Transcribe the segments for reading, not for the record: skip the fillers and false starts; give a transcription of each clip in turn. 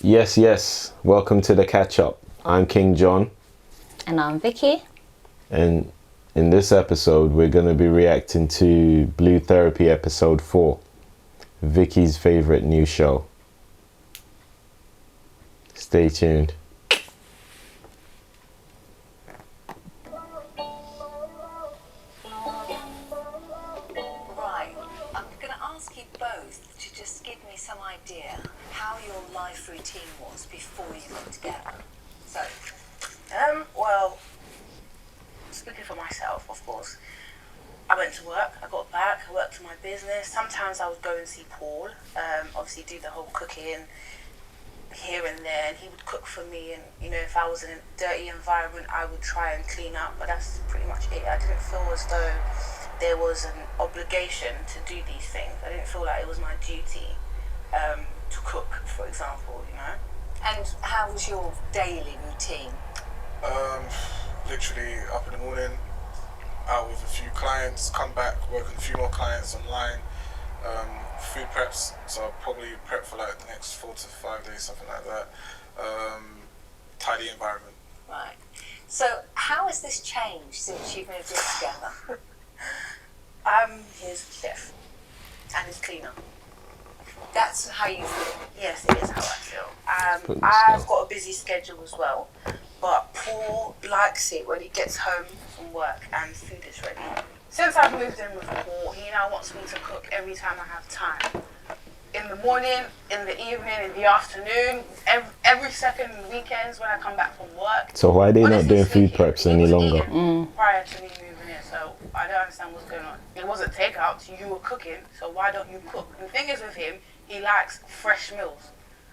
Yes, yes. Welcome to the Katchup. I'm King John, And I'm Vicky. and in this episode, we're going to be reacting to Blue Therapy episode 4, Vicky's favorite new show. Stay tuned. Right, I'm going to ask you both to just give me some idea how your life routine was before you got together. So, Well, speaking for myself, of course, I went to work, I got back, I worked on my business. Sometimes I would go and see Paul, obviously do the whole cooking here and there, and he would cook for me, and if I was in a dirty environment, I would try and clean up, but that's pretty much it. I didn't feel as though there was an obligation to do these things. I didn't feel like it was my duty to cook, for example, and how was your daily routine? Literally up in the morning, out with a few clients, come back, work with a few more clients online, food preps, so I'll probably prep for like the next 4 to 5 days, something like that. Tidy environment. Right. So, how has this changed since you've moved in together? I'm his chef and his cleaner. That's how you feel. Yes, it is how I feel. Put this I've down. got a busy schedule as well, but Paul likes it when he gets home from work and food is ready. Since I've moved in with Paul, he now wants me to cook every time I have time. In the morning, in the evening, in the afternoon, every second weekends when I come back from work. So why are they not Honestly doing food speaking, preps he any was longer? eating prior to me moving in, so I don't understand what's going on. It wasn't takeout, you were cooking, so why don't you cook? The thing is with him, he likes fresh meals.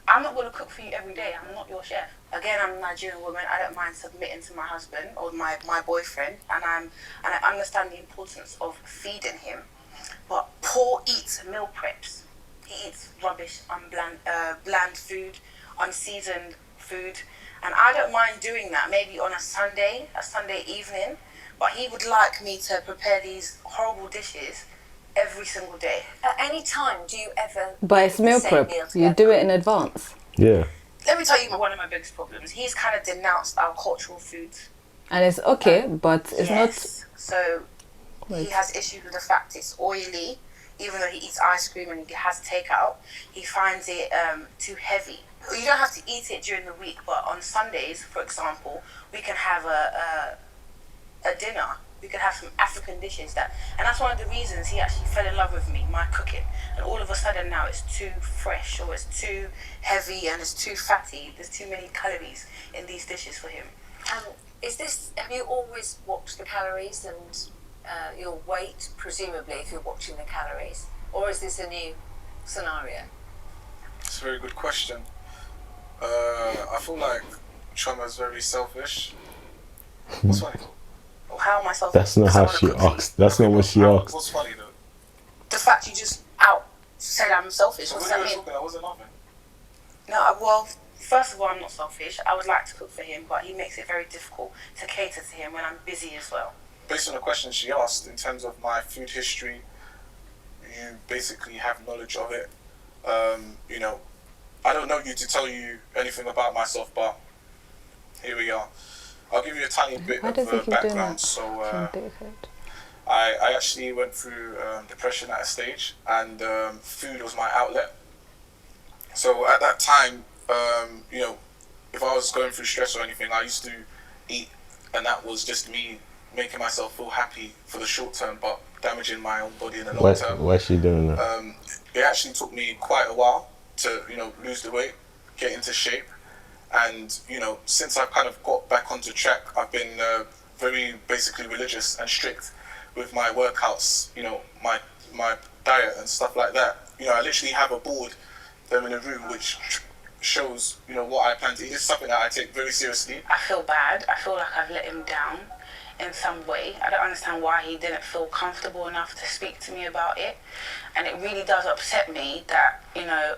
I'm not going to cook for you every day, I'm not your chef. Again, I'm a Nigerian woman, I don't mind submitting to my husband or my boyfriend, and I understand the importance of feeding him. But Paul eats meal preps. He eats rubbish, bland food, unseasoned food, and I don't mind doing that. Maybe on a Sunday evening, but he would like me to prepare these horrible dishes every single day. At any time, do you ever But it's eat the meal same prep. meal You together? do it in advance. Yeah. Let me tell you one of my biggest problems. He's kind of denounced our cultural foods. And it's okay, but it's Yes. So he Wait. has issues with the fact it's oily. Even though he eats ice cream and he has takeout, he finds it too heavy. You don't have to eat it during the week, but on Sundays, for example, we can have a dinner. We could have some African dishes and that's one of the reasons he actually fell in love with me, my cooking. And all of a sudden now it's too fresh, or it's too heavy, and it's too fatty. There's too many calories in these dishes for him. Have you always watched the calories and your weight, presumably, if you're watching the calories? Or is this a new scenario? It's a very good question. I feel like Choma's very selfish. What's funny? Or how am I selfish? That's not Because I how wanna she cook for you. asked. That's not what she asked. What's funny though? The fact you just said I'm selfish. So What when does you that were mean? talking, I wasn't laughing. No, well, first of all, I'm not selfish. I would like to cook for him, but he makes it very difficult to cater to him when I'm busy as well. Based on the question she asked, in terms of my food history, you basically have knowledge of it. I don't know you to tell you anything about myself, but here we are. I'll give you a tiny bit Why does he of keep doing background. that? So From David. I actually went through depression at a stage, and food was my outlet. So at that time, if I was going through stress or anything, I used to eat, and that was just me making myself feel happy for the short term, but damaging my own body in the long term. Why is she doing that? It actually took me quite a while to, lose the weight, get into shape. And, since I've kind of got back onto track, I've been very basically religious and strict with my workouts, my diet and stuff like that. I literally have a board in a room which shows, what I plan to eat. It's something that I take very seriously. I feel bad. I feel like I've let him down in some way. I don't understand why he didn't feel comfortable enough to speak to me about it. And it really does upset me that,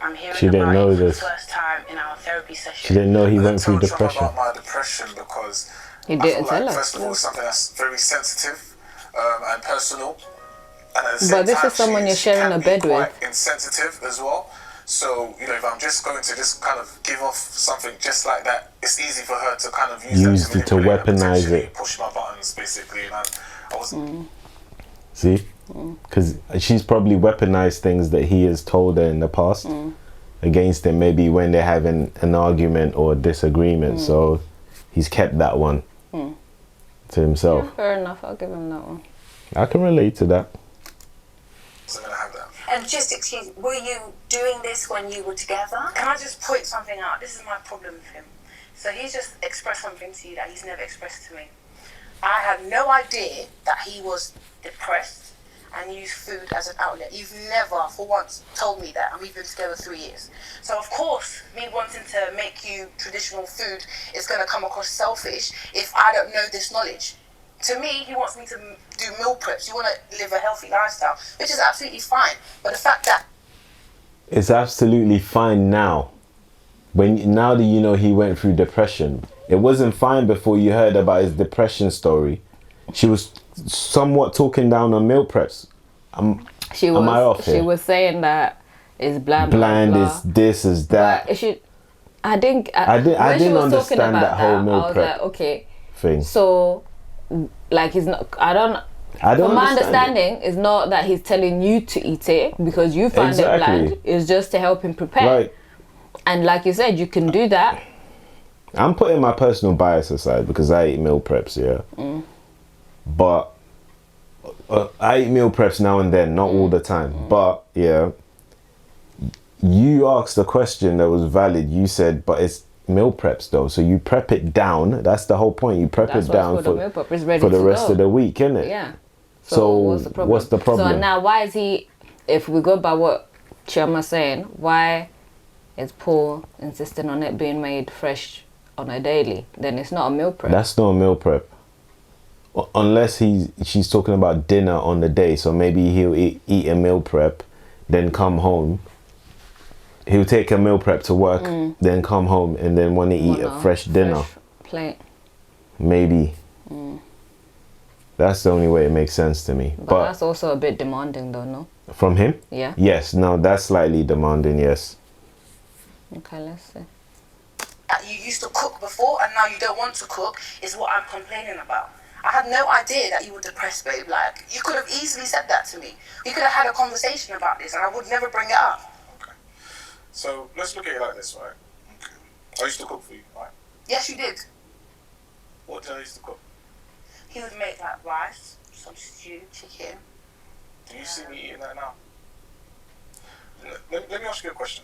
I'm hearing She didn't about know it for this. the first time in our therapy session. She didn't know he I went through didn't tell John depression. about my depression because He I feel didn't like, tell us. first of all, it's something that's very sensitive and personal. And at the same But this time, is someone you're she sharing can a be bed quite with. insensitive as well. So, you know, if I'm just going to just kind of give off something just like that, it's easy for her to kind of use that to manipulate and weaponize potentially it. push my buttons, basically. And I wasn't. See? Because she's probably weaponized things that he has told her in the past against him, maybe when they're having an argument or disagreement. So he's kept that one to himself. Yeah, fair enough. I'll give him that one. I can relate to that. I'm going to have that. And just excuse, were you doing this when you were together? Can I just point something out? This is my problem with him. So he's just expressed something to you that he's never expressed to me. I had no idea that he was depressed and used food as an outlet. You've never, for once, told me that, and we've been together 3 years. So of course, me wanting to make you traditional food is going to come across selfish if I don't know this knowledge. To me, he wants me to do meal preps. You want to live a healthy lifestyle, which is absolutely fine. But the fact that It's absolutely fine now. Now that you know he went through depression. It wasn't fine before you heard about his depression story. She was somewhat talking down on meal preps. She Am I off she here? was saying that it's bland, Bland blah, is this, is that But I didn't I when she didn't was talking understand about that whole meal I was prep like, okay, thing. so like he's not. I don't. From my understanding, it's not that he's telling you to eat it because you find it bland. It's just to help him prepare. Like, and like you said, you can do that. I'm putting my personal bias aside because I eat meal preps, yeah. But I eat meal preps now and then, not all the time. But yeah, you asked a question that was valid. You said, but it's meal preps though, so you prep it down. That's the whole point. You prep it down for meal prep. It's ready the to rest go. of the week, innit? Yeah. So what's the problem? So now, why is he? If we go by what Chiama's saying, why is Paul insisting on it being made fresh on a daily? Then it's not a meal prep. That's not a meal prep. Unless she's talking about dinner on the day, so maybe he'll eat a meal prep, then come home. He'll take a meal prep to work, then come home and then want to eat a fresh dinner. Fresh plate. Maybe. That's the only way it makes sense to me. But that's also a bit demanding though, no? From him? Yeah. Yes, no, that's slightly demanding, yes. Okay, let's see. that you used to cook before and now you don't want to cook is what I'm complaining about. I had no idea that you were depressed, babe. Like, you could have easily said that to me. We could have had a conversation about this and I would never bring it up. Okay. So let's look at it like this, right? Okay. I used to cook for you, right? Yes, you did. What did I used to cook? He would make like rice, some stew, chicken. Do you see me eating that now? Let me ask you a question.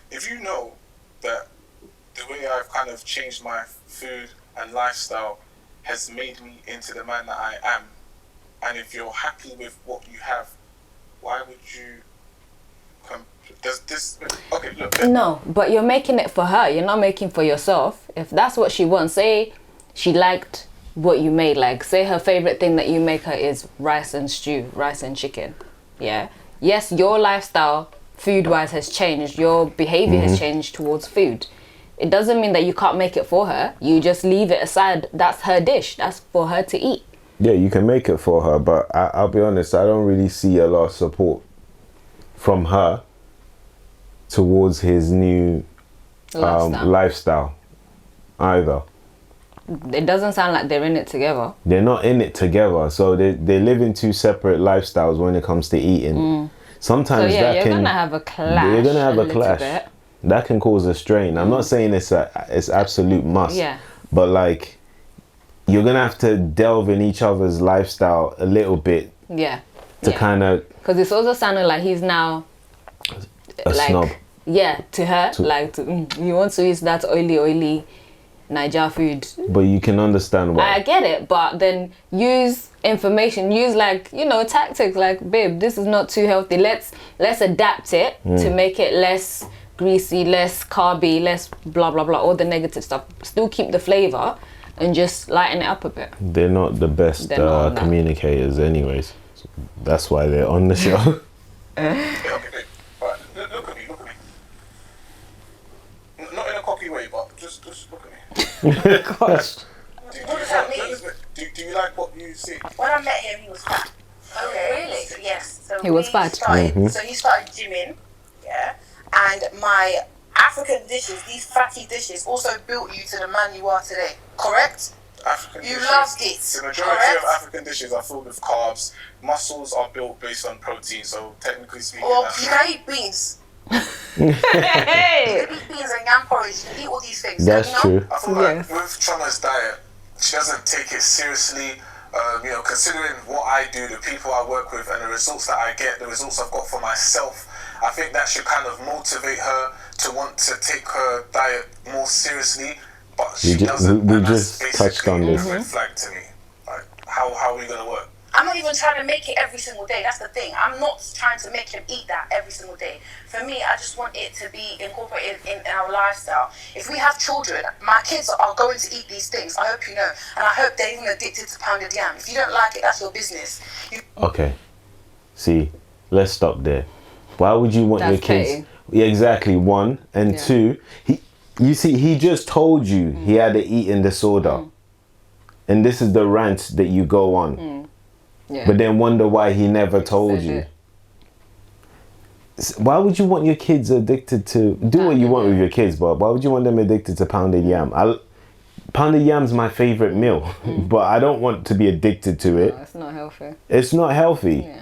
If you know that the way I've kind of changed my food and lifestyle has made me into the man that I am, and if you're happy with what you have, why would you does this okay, look. No, but you're making it for her. You're not making for yourself. If that's what she wants, say she liked what you made, like say her favorite thing that you make her is rice and stew, rice and chicken. Yeah. Yes, your lifestyle food-wise has changed. Your behavior has changed towards food. It doesn't mean that you can't make it for her. You just leave it aside. That's her dish. That's for her to eat. Yeah, you can make it for her, but I'll be honest, I don't really see a lot of support from her towards his new lifestyle either. It doesn't sound like they're in it together. They're not in it together, so they live in two separate lifestyles when it comes to eating. Sometimes So yeah, that you're can gonna have a clash. you're gonna have a little clash. bit. That can cause a strain. I'm not saying it's absolute must. Yeah. But like, you're gonna have to delve in each other's lifestyle a little bit Yeah. to kind of Because it's also sounding like he's now a like, snob. yeah, to her, he wants to eat that oily Niger food. But you can understand why. I get it, but then use information, use tactics like, babe, this is not too healthy. Let's adapt it to make it less greasy, less carby, less blah blah blah, all the negative stuff. Still keep the flavor and just lighten it up a bit. They're not the best They're not on that. communicators anyways. So that's why they're on the show. Yeah, okay, babe. Alright, look at me. Not in a cocky way, but just look at me. Gosh. What does that mean? Do you like what you see? When I met him, he was fat. Oh, really? So, yes. So He was we fat. started- So he started gymming. yeah, and my African dishes, these fatty dishes, also built you to the man you are today. Correct? African You dishes, loved it. the majority correct? of African dishes are filled with carbs. Muscles are built based on protein, so technically speaking, Well, that's you can eat beans. Hey! You can eat beans and yam porridge. You can eat all these things. That's you know? true. I feel Yes. like with Chana's diet, she doesn't take it seriously. Considering what I do, the people I work with, and the results that I get, the results I've got for myself, I think that should kind of motivate her to want to take her diet more seriously. But she doesn't. we and just that's touched on basically this. a red flag to me. Like, how are we gonna work? I'm not even trying to make it every single day. That's the thing. I'm not trying to make him eat that every single day. For me, I just want it to be incorporated in our lifestyle. If we have children, my kids are going to eat these things. I hope you know. And I hope they're even addicted to pounded yam. If you don't like it, that's your business. Okay. See, let's stop there. Why would you want That's your kids? petty. Yeah, exactly. One and Yeah. two. He just told you he had an eating disorder, and this is the rant that you go on. Yeah. But then wonder why he never told Said you. it. Why would you want your kids addicted to do what you want with your kids, but why would you want them addicted to pounded yam? Pounded yam's my favorite meal, but I don't want to be addicted to it. No, it's not healthy. It's not healthy. Yeah.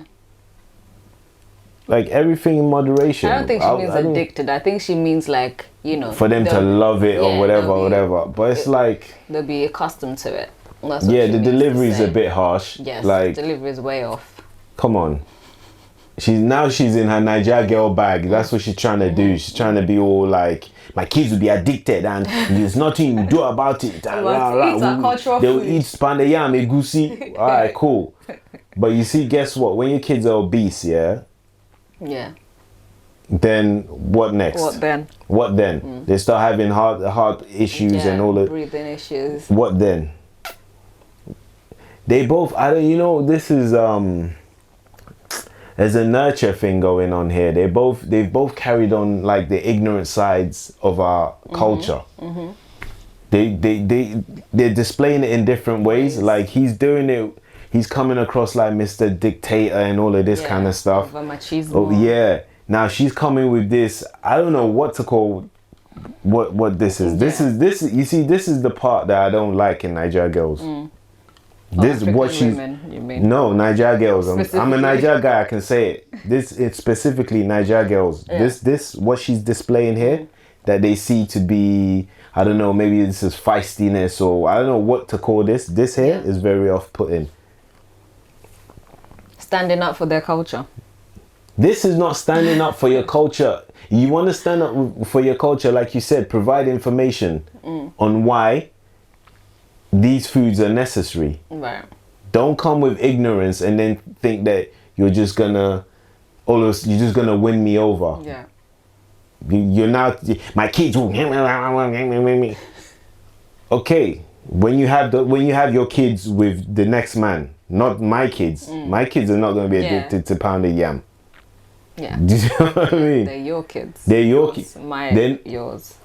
Like everything in moderation. I don't think she means I don't- addicted. I think she means like, for them to love it or whatever. But it's like, they'll be accustomed to it. That's what yeah, she the means to delivery's say. a bit harsh. Yes, Like, delivery is way off. come on. She's in her Niger girl bag. That's what she's trying to do. She's trying to be all like, my kids will be addicted and there's nothing you do about it. And It's a cultural they'll food. eat pounded yam, egusi. All right, cool. But you see, guess what? When your kids are obese, yeah, Yeah. then what next? What then? What then? They start having heart issues Yeah, and all that. breathing issues. What then? They both, this is there's a nurture thing going on here. They've both carried on like the ignorant sides of our culture. They're displaying it in different ways. Like he's doing it, he's coming across like Mr. Dictator and all of this kind of stuff. Over machismo. Oh yeah. Now she's coming with this. I don't know what to call what this is. This is you see, this is the part that I don't like in Niger girls. This African what she's women, you mean? no Niger girls. I'm a Specifically. Niger guy. I can say it. It's specifically Niger girls. Yeah. This what she's displaying here that they see to be, I don't know, maybe this is feistiness or I don't know what to call this. This here is very off-putting. Standing up for their culture. This is not standing up for your culture. You want to stand up for your culture, like you said, provide information on why these foods are necessary. Right. Don't come with ignorance and then think that you're just gonna win me over. Yeah. You're now my kids will okay. When you have your kids with the next man, not my kids. My kids are not gonna be addicted to pounded yam. Yeah. Do you know what I mean? They're your kids. They're your Yours, kids. Mine, yours.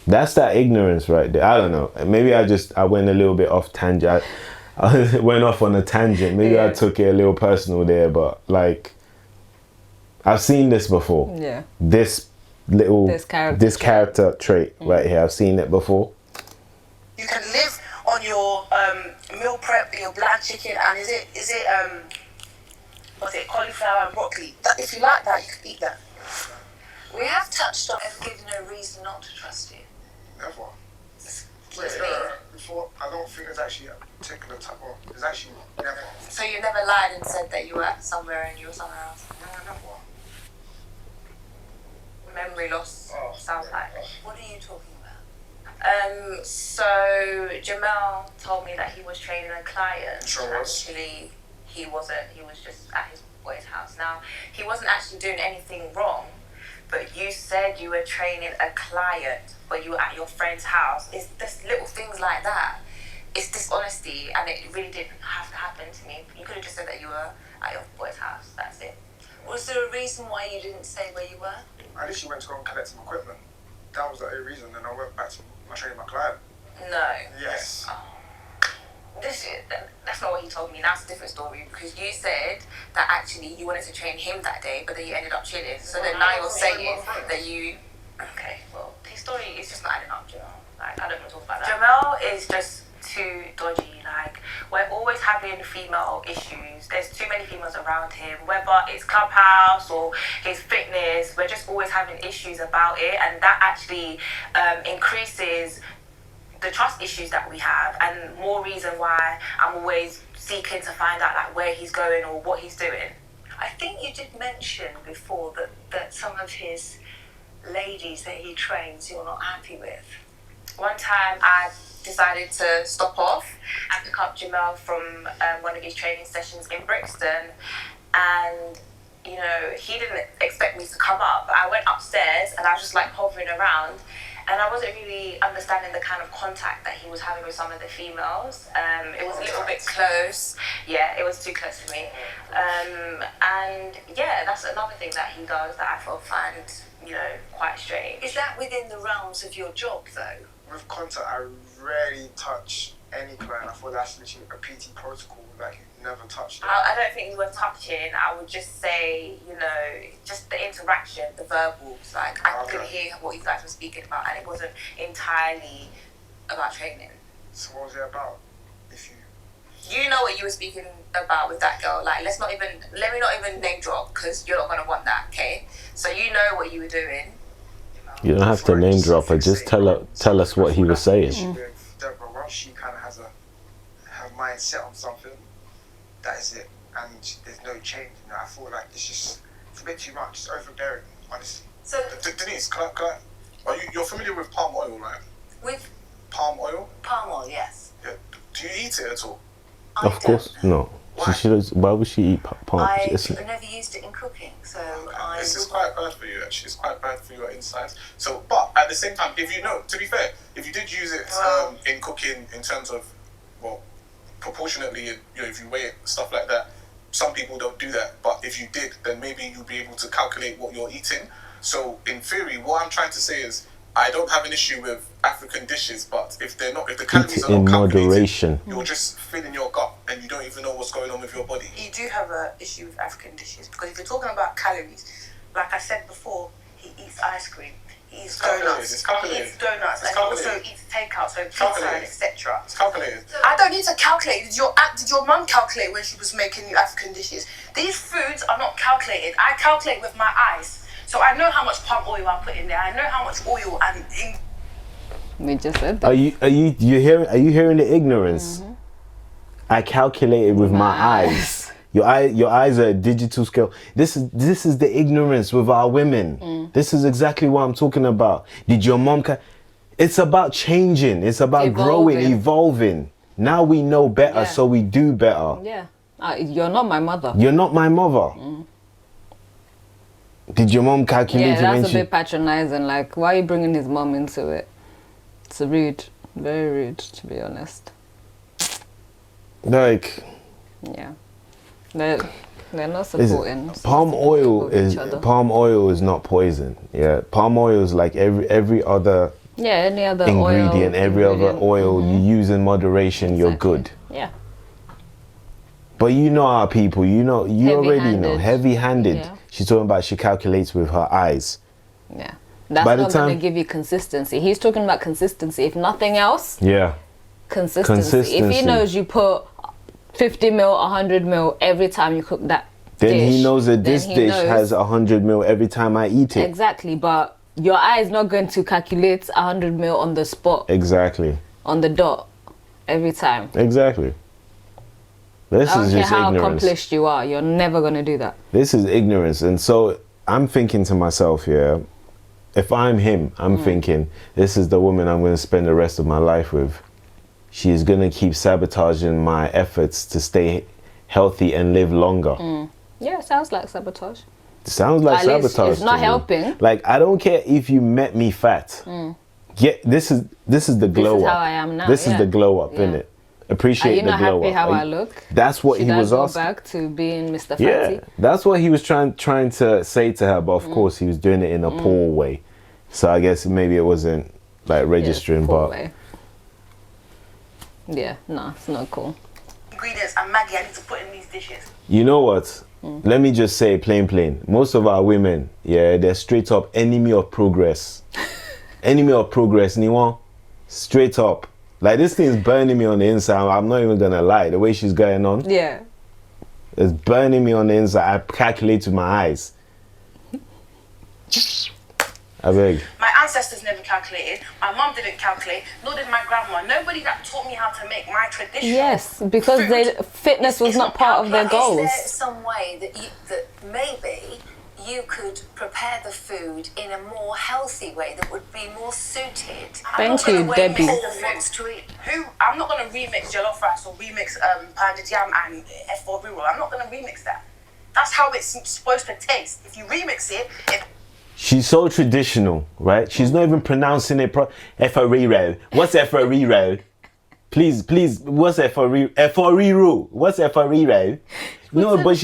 That's that ignorance right there. I don't know. Maybe I went a little bit off tangent. I went off on a tangent. Maybe I took it a little personal there, but like I've seen this before. Yeah. This character trait right here. I've seen it before. You can live on your meal prep, your bland chicken, and is it what's it, cauliflower and broccoli. If you like that, you can eat that. We have touched on I've given no reason not to trust you. Never. Excuse me. Before, I don't think it's actually taken the top off. It's actually never. So you never lied and said that you were somewhere and you were somewhere else? No, never. Memory loss sounds like. What are you talking about? So Jamal told me that he was training a client. Sure was. Actually, he wasn't. He was just at his boy's house. Now, he wasn't actually doing anything wrong, but you said you were training a client, but you were at your friend's house. It's just little things like that. It's dishonesty, and it really didn't have to happen to me. You could have just said that you were at your boy's house. That's it. Was there a reason why you didn't say where you were? I literally went to go and collect some equipment. That was the only reason. Then I went back to my training my client. No. Yes. That's not what he told me. That's a different story, because you said that actually you wanted to train him that day, but then you ended up chilling. So then now you're saying that you. Okay, well, his story is just not adding up, Jamel. Like, I don't want to talk about that. Jamel is just too dodgy. Like, we're always having female issues. There's too many females around him, whether it's Clubhouse or his fitness. We're just always having issues about it, and that actually increases the trust issues that we have, and more reason why I'm always seeking to find out like where he's going or what he's doing. I think you did mention before that some of his ladies that he trains you're not happy with. One time I decided to stop off and pick up Jamel from one of his training sessions in Brixton, and you know, he didn't expect me to come up, but I went upstairs and I was just like hovering around, and I wasn't really understanding the kind of contact that he was having with some of the females. It was a little bit close. Yeah, it was too close for me. And yeah, that's another thing that he does that I find, you know, quite strange. Is that within the realms of your job though? With contact, I rarely touch any client. I thought that's literally a PT protocol, like you never touch it. I don't think we were touching. I would just say, you know, just the interaction, the verbals. Like, I could hear what you guys were speaking about, and it wasn't entirely about training. So what was it about? If you know what you were speaking about with that girl. Like, let me not even name drop, because you're not gonna want that, okay? So you know what you were doing. You don't have to name drop her. Just tell us what he was saying. With Deborah, once she kind of has her mind set on something, that is it, and there's no change. You know, I feel like it's a bit too much. It's overbearing, honestly. So Denise, you're familiar with palm oil, right? with Palm oil? palm oil, yes. Yeah. Do you eat it at all? I Of course, no. Why would she eat palm? I've never used it in cooking, so It's quite bad for you, actually. It's quite bad for your insides. So, but at the same time, if you know, to be fair, if you did use it in cooking in terms of, well, proportionately, you know, if you weigh it, stuff like that, some people don't do that. But if you did, then maybe you'll be able to calculate what you're eating. So, in theory, what I'm trying to say is, I don't have an issue with African dishes, but if the calories are in not calculated, moderation. you're just filling your gut and you don't even know what's going on with your body. You do have an issue with African dishes, because if you're talking about calories, like I said before, he eats ice cream, he eats donuts, It's calculated. he eats donuts, It's and he also calculated. eats takeout, so pizza, calculated. etc. It's calculated. I don't need to calculate. Did your mum calculate when she was making you African dishes? These foods are not calculated. I calculate with my eyes. So I know how much palm oil I put in there. I know how much oil and We just said that. Are you hearing the ignorance? I calculated with my eyes. Your eyes are a digital scale. This is the ignorance with our women. This is exactly what I'm talking about. Did your mom? It's about changing. It's about growing, evolving. Now we know better, so we do better. Yeah. You're not my mother. You're not my mother. Did your mom calculate? Yeah, that's a bit patronizing. Like, why are you bringing his mom into it? It's rude. Very rude, to be honest. Like, yeah. They're not supporting. Palm oil is not poison. Yeah, palm oil is like every other any other ingredient, every other oil you use in moderation, you're good. Yeah. But you know our people, you already know, heavy-handed. Yeah. She's talking about she calculates with her eyes. Yeah. That's not going to give you consistency. He's talking about consistency. If nothing else, consistency. If he knows you put 50 mil, 100 mil every time you cook that then dish, he knows that this dish has 100 mil every time I eat it. Exactly, but your eye is not going to calculate 100 mil on the spot. Exactly. On the dot every time. Exactly. This I don't is care just how ignorance. accomplished you are, you're never going to do that. This is ignorance. And so I'm thinking to myself, if I'm him, I'm thinking, this is the woman I'm going to spend the rest of my life with. She is going to keep sabotaging my efforts to stay healthy and live longer. Yeah, it sounds like sabotage. It sounds like At least sabotage. it's not to me. helping. Like, I don't care if you met me fat. This is the glow up. This is how I am now. This is the glow up, innit? Appreciate the glow up. Are you not happy how I look? That's what he was asking. Should I go back to being Mr. Fatty? Yeah, that's what he was trying to say to her, but of course he was doing it in a poor way. So I guess maybe it wasn't like registering, poor but way. Yeah, no, it's not cool. ingredients and Maggie I need to put in these dishes. you know what? let me just say plain. Most of our women, yeah, they're straight up enemy of progress. Enemy of progress, Niwan. Straight up. Like, this thing's burning me on the inside. I'm not even gonna lie. The way she's going on, Yeah. it's burning me on the inside. I calculate with my eyes. I beg. My ancestors never calculated. My mum didn't calculate, nor did my grandma. Nobody that taught me how to make my traditional. Yes, because fitness was It's not part of their goals. Is there some way that maybe you could prepare the food in a more healthy way that would be more suited? Thank you, Debbie. Wants to eat. I'm not gonna remix jollof rice or remix pounded yam and F4 roll. I'm not gonna remix that. That's how it's supposed to taste. If you remix it, She's so traditional, right? She's not even pronouncing it F-A-R-E-R-O. What's F-A-R-E-R-O? Please, what's F-A-R-E-R-O? What's F-A-R-E-R-O? No, but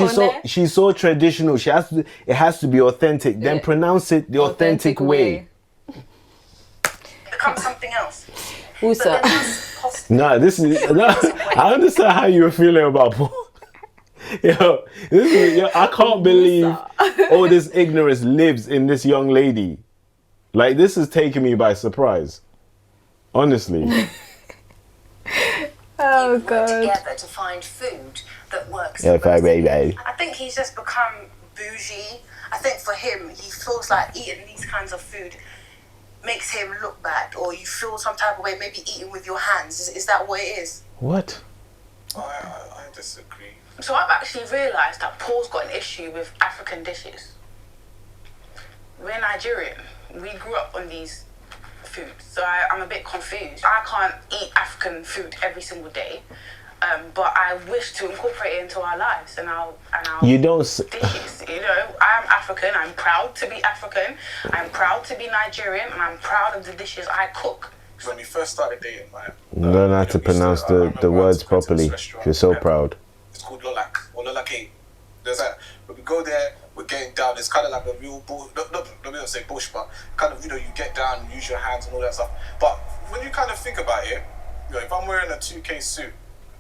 she's so traditional. It has to be authentic. Then pronounce it the authentic way. become something else. Who's But then that? that's cost- No, I understand how you're feeling about Paul. Yo, I can't believe all this ignorance lives in this young lady. Like, this is taking me by surprise. Honestly. Oh Work god. together to find food that works. Yeah, for both of you. I think he's just become bougie. I think for him, he feels like eating these kinds of food makes him look bad, or you feel some type of way, maybe eating with your hands. Is that what it is? What? I disagree. So I've actually realised that Paul's got an issue with African dishes. We're Nigerian. We grew up on these foods, so I'm a bit confused. I can't eat African food every single day, but I wish to incorporate it into our lives and our You don't. dishes. You know, I'm African. I'm proud to be African. I'm proud to be Nigerian, and I'm proud of the dishes I cook. When we first started dating, man. Learn how to pronounce the words properly. You're so proud. It's called Lolak or Lolake. There's that. When we go there, we're getting down. It's kind of like a real bull. No, we don't say bush, but kind of, you get down, use your hands and all that stuff. But when you kind of think about it, if I'm wearing a 2K suit,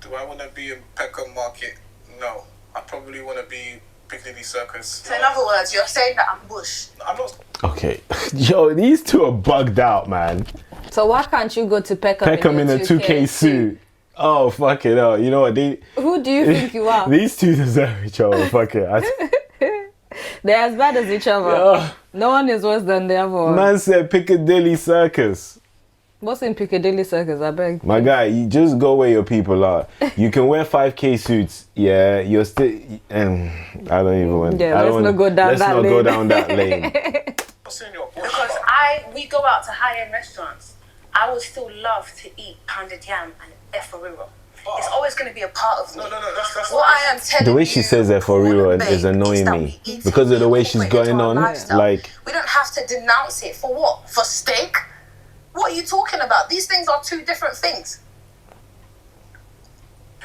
do I want to be in Peckham Market? No. I probably want to be Piccadilly Circus. So in other words, you're saying that I'm bush. I'm not. Okay. Yo, these two are bugged out, man. So why can't you go to Peckham, Peckham in a 2K suit. Oh, fuck it up. You know what? Who do you think you are? These two deserve each other. Fuck it. They're as bad as each other. Ugh. No one is worse than the other one. Man said Piccadilly Circus. What's in Piccadilly Circus? I beg. My guy, you just go where your people are. You can wear 5K suits. Yeah, you're still. I don't even want. Yeah, I let's don't not go down let's that not lane. go down that lane. What's in your bush? Because we go out to high-end restaurants. I would still love to eat pounded yam and F4 It's always going to be a part of me. No, that's What I am telling The way she you, says that for Paul real and is Babe, annoying that me we eat because it, of the way we she's incorporate it going into our on. lifestyle. Like, we don't have to denounce it for what? For steak? What are you talking about? These things are two different things.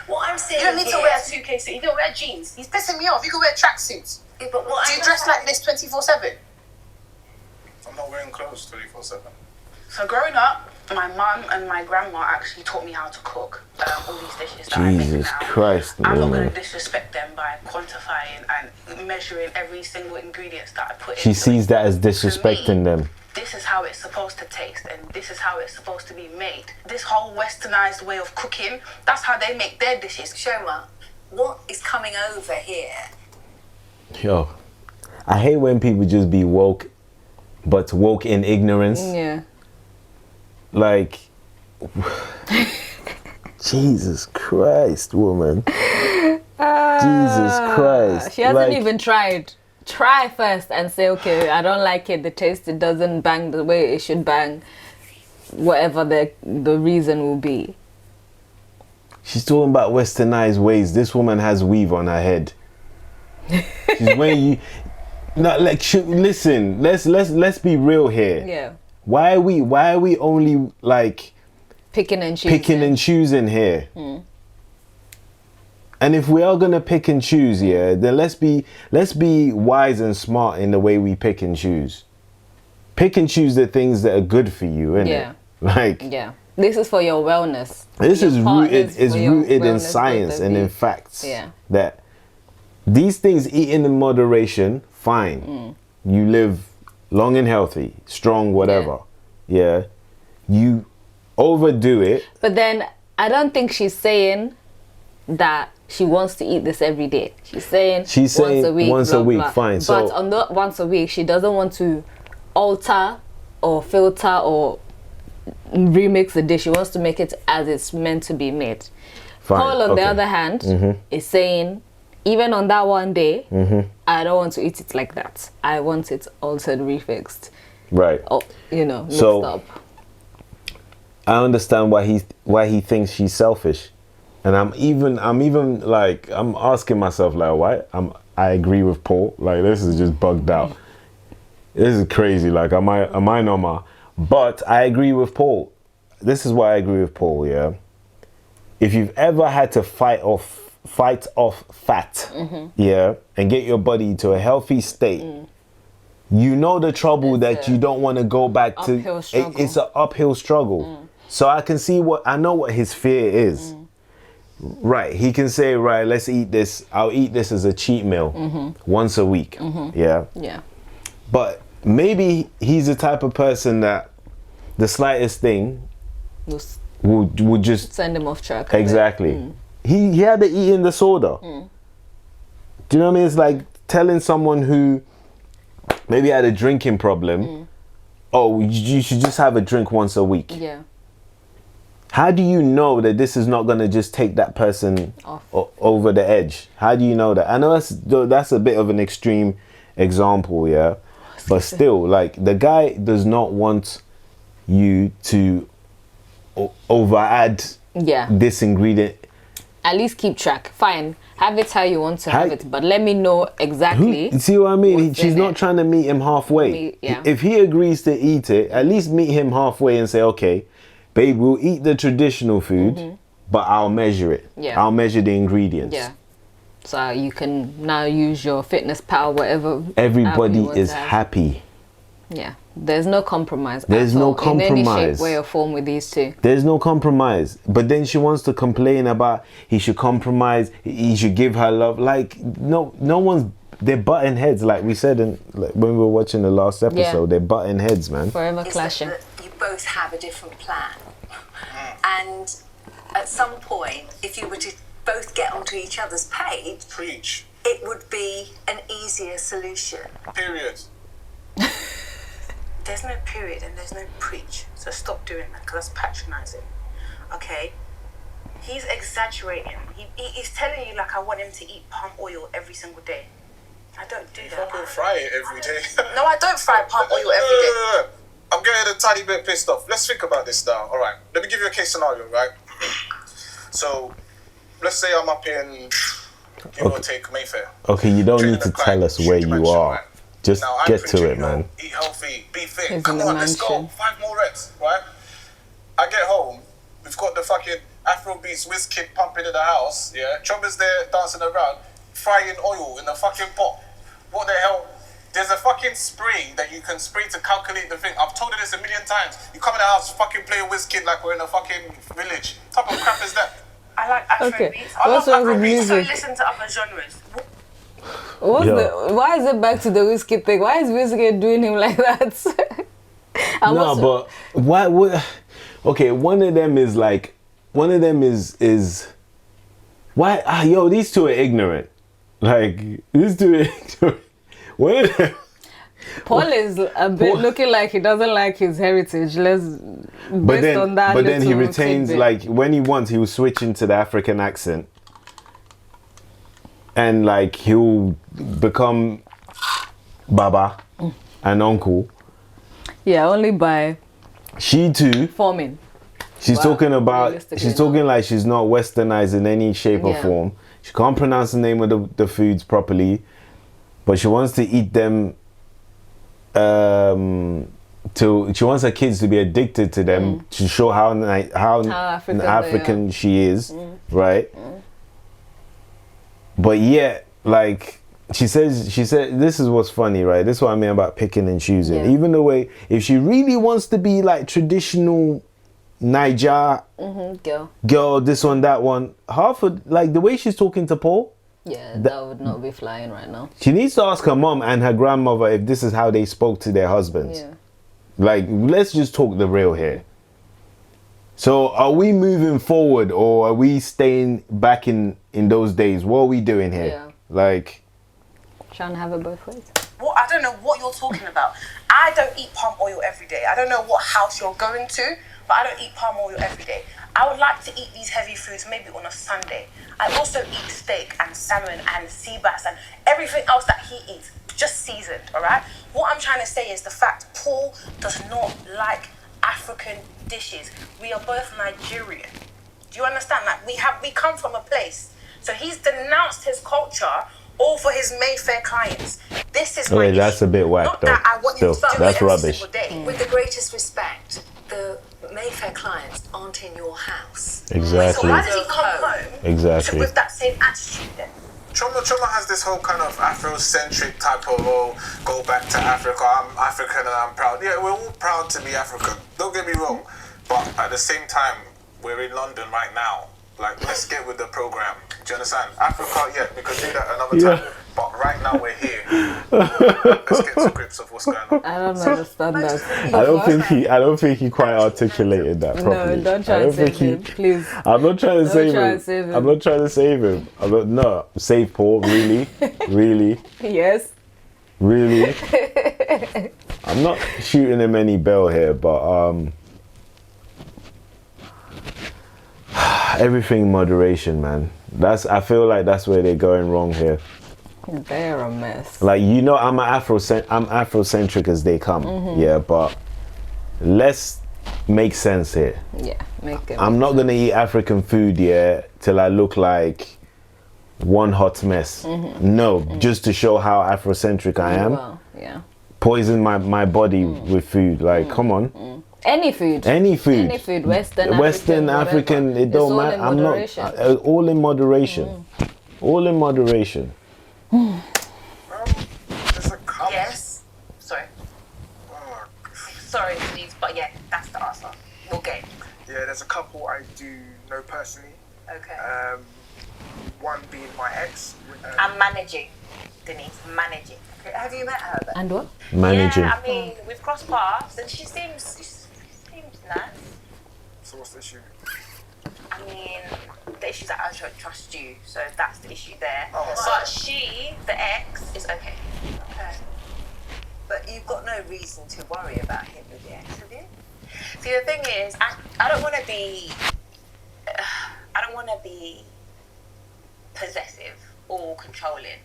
What I'm saying You don't need to here- wear a 2K suit. You can wear jeans. He's pissing me off. You can wear tracksuits. Yeah, but what Do you I'm dress like this 24/7? I'm not wearing clothes 24/7. So growing up, my mum and my grandma actually taught me how to cook all these dishes that I make Jesus now. Christ, I'm not going man. to disrespect them by quantifying and measuring every single ingredient that I put She into sees it. that as disrespecting them. This is how it's supposed to taste, and this is how it's supposed to be made. This whole westernized way of cooking, that's how they make their dishes. Shoma, what is coming over here? Yo, I hate when people just be woke, but woke in ignorance. Yeah. Like, Jesus Christ, woman. Jesus Christ. She hasn't Like, even tried. Try first and say, okay, I don't like it. The taste, it doesn't bang the way it should bang. Whatever the reason will be. She's talking about westernized ways. This woman has weave on her head. She's when you, not like. Listen, let's be real here. Yeah. Why are we only like Picking and choosing. picking and choosing here? And if we are gonna pick and choose, yeah, then let's be wise and smart in the way we pick and choose. Pick and choose the things that are good for you, innit? Yeah. Like, Yeah. This is for your wellness. this Your is partners rooted for your in wellness, science both of and you. in facts. Yeah. That these things eaten in moderation, fine. You live long and healthy, strong, whatever. Yeah. You overdo it. But then I don't think she's saying that she wants to eat this every day. She's saying once a week, fine. But So on the once a week, she doesn't want to alter or filter or remix the dish. She wants to make it as it's meant to be made. fine. Paul, on the other hand, is saying, even on that one day, I don't want to eat it like that. I want it altered, refixed. Right. Or, mixed So, up. I understand why he thinks she's selfish, and I'm asking myself like, why? I agree with Paul. Like, this is just bugged out. This is crazy. Like, am I normal? But I agree with Paul. This is why I agree with Paul. Yeah. If you've ever had to fight off fat, yeah, and get your body to a healthy state. You know the trouble that you don't want to go back to. Uphill struggle. It's an uphill struggle. So I can see I know what his fear is. Right, he can say, right, let's eat this. I'll eat this as a cheat meal once a week. Yeah. Yeah. But maybe he's the type of person that the slightest thing would just Send him off track. a bit. exactly. He had the eating disorder. Do you know what I mean? It's like telling someone who maybe had a drinking problem, oh, you should just have a drink once a week. Yeah. How do you know that this is not going to just take that person Off. over the edge? How do you know that? I know that's a bit of an extreme example, yeah? But still, like, the guy does not want you to over-add Yeah. this ingredient. At least keep track. Fine. Have it how you want to have it, but let me know exactly. See what I mean? what's She's in not it. trying to meet him halfway. Yeah. If he agrees to eat it, at least meet him halfway and say, okay, babe, we'll eat the traditional food, but I'll measure it. Yeah. I'll measure the ingredients. Yeah. So you can now use your fitness pal, whatever. app you Everybody want is to have. happy. Yeah. There's no compromise. There's at no all, in any compromise. shape, way, or form with these two. There's no compromise. But then she wants to complain about he should compromise, he should give her love. Like, no one's, they're butting heads. Like we said when we were watching the last episode, they're butting heads, man. Forever is clashing. that you both have a different plan. And at some point, if you were to both get onto each other's page, Preach. it would be an easier solution. Period. There's no period and there's no preach. So stop doing that because that's patronising. Okay? He's exaggerating. He's telling you like I want him to eat palm oil every single day. I don't do that. Fucking fry it every day. No, I don't fry palm oil every day. I'm getting a tiny bit pissed off. Let's think about this now. All right. Let me give you a case scenario, right? So, let's say I'm up in, give or take, Mayfair. Okay, you don't Training need to a tell client, us where street you dimension, are. right? Just Now, I'm get to thinking, it, man. Eat healthy, be fit. He's Come in a on, let's go. mansion. 5 more reps, right? I get home. We've got the fucking Afrobeats whiz kid pumping in the house. Yeah, Chubba's there dancing around, frying oil in the fucking pot. What the hell? There's a fucking spray that you can spray to calculate the thing. I've told you this a million times. You come in the house, fucking play whiz kid like we're in a fucking village. What type of crap is that? I like Afrobeats. Okay. I What's love wrong with Afrobeats, so music? listen to other genres. Why is it back to the whiskey thing? Why is whiskey doing him like that? No, but why would? Okay, one of them is why? Yo, these two are ignorant. Like, these two are ignorant. One of them. Paul is a bit Paul- looking like he doesn't like his heritage. But then, on that. but then he little retains, tidbit. like, when he wants, he will switch into the African accent, and like he'll become Baba and Uncle. Yeah, only by She too. forming. She's Wow, talking about. realistically She's talking not. like she's not westernized in any shape or Yeah. form. She can't pronounce the name of the foods properly, but she wants to eat them. She wants her kids to be addicted to them to show how African they African she is, right? But yet, like she said, this is what's funny, right? This is what I mean about picking and choosing. Yeah. Even the way, if she really wants to be like traditional Niger Girl. girl, this one, that one, half of like the way she's talking to Paul, Yeah, that would not be flying right now. She needs to ask her mom and her grandmother if this is how they spoke to their husbands. Yeah. Like, let's just talk the real here. So, are we moving forward or are we staying back in those days? What are we doing here? Yeah. Like, Trying to have it both ways. What, I don't know what you're talking about. I don't eat palm oil every day. I don't know what house you're going to, but I don't eat palm oil every day. I would like to eat these heavy foods maybe on a Sunday. I also eat steak and salmon and sea bass and everything else that he eats, just seasoned, all right? What I'm trying to say is the fact Paul does not like African dishes. We are both Nigerian. Do you understand? Like we come from a place. So he's denounced his culture all for his Mayfair clients. This is my that's issue. a bit whack Not though. that I want you to Still, do that's it every rubbish. single day. With the greatest respect, the Mayfair clients aren't in your house. So Exactly. why did he come home Exactly. with that same attitude then? Choma has this whole kind of Afrocentric type of, go back to Africa, I'm African and I'm proud. Yeah, we're all proud to be African, don't get me wrong. But at the same time, we're in London right now. Like, let's get with the program. Do you understand? Africa, yeah, we could do that another time. But right now we're here. Let's get to grips of what's going on. I don't understand that. I don't think he quite articulated that properly. No, don't try I and don't save think him, please. I'm not trying to Don't save try him. and save him. I'm not trying to save him. No, save Paul. Really, really, Yes. really. I'm not shooting him any bell here, but everything in moderation, man. I feel like that's where they're going wrong here. They're a mess. Like, I'm Afrocentric as they come. Mm-hmm. Yeah, but let's make sense here. Yeah, make it. I'm not gonna eat African food, till I look like one hot mess. No, just to show how Afrocentric I am. Well, yeah. Poison my body with food. Like, come on. Any food. Any food. Any food. Western African, whatever. it don't all matter. in I'm moderation. not. All in moderation. All in moderation. There's a couple. Yes. Sorry. Oh, Sorry, please, but yeah, that's the answer. We'll get it. yeah, there's a couple I do know personally. Okay. One being my ex. I'm managing, Denise, managing. Have you met her then? And what? Managing. Yeah, I mean, we've crossed paths and she seems nice. So what's the issue? I mean, the issue is that I don't trust you, so that's the issue there. Oh, But she, the ex, is okay. Okay. But you've got no reason to worry about him with the ex, have you? See, the thing is, I don't want to be, possessive or controlling,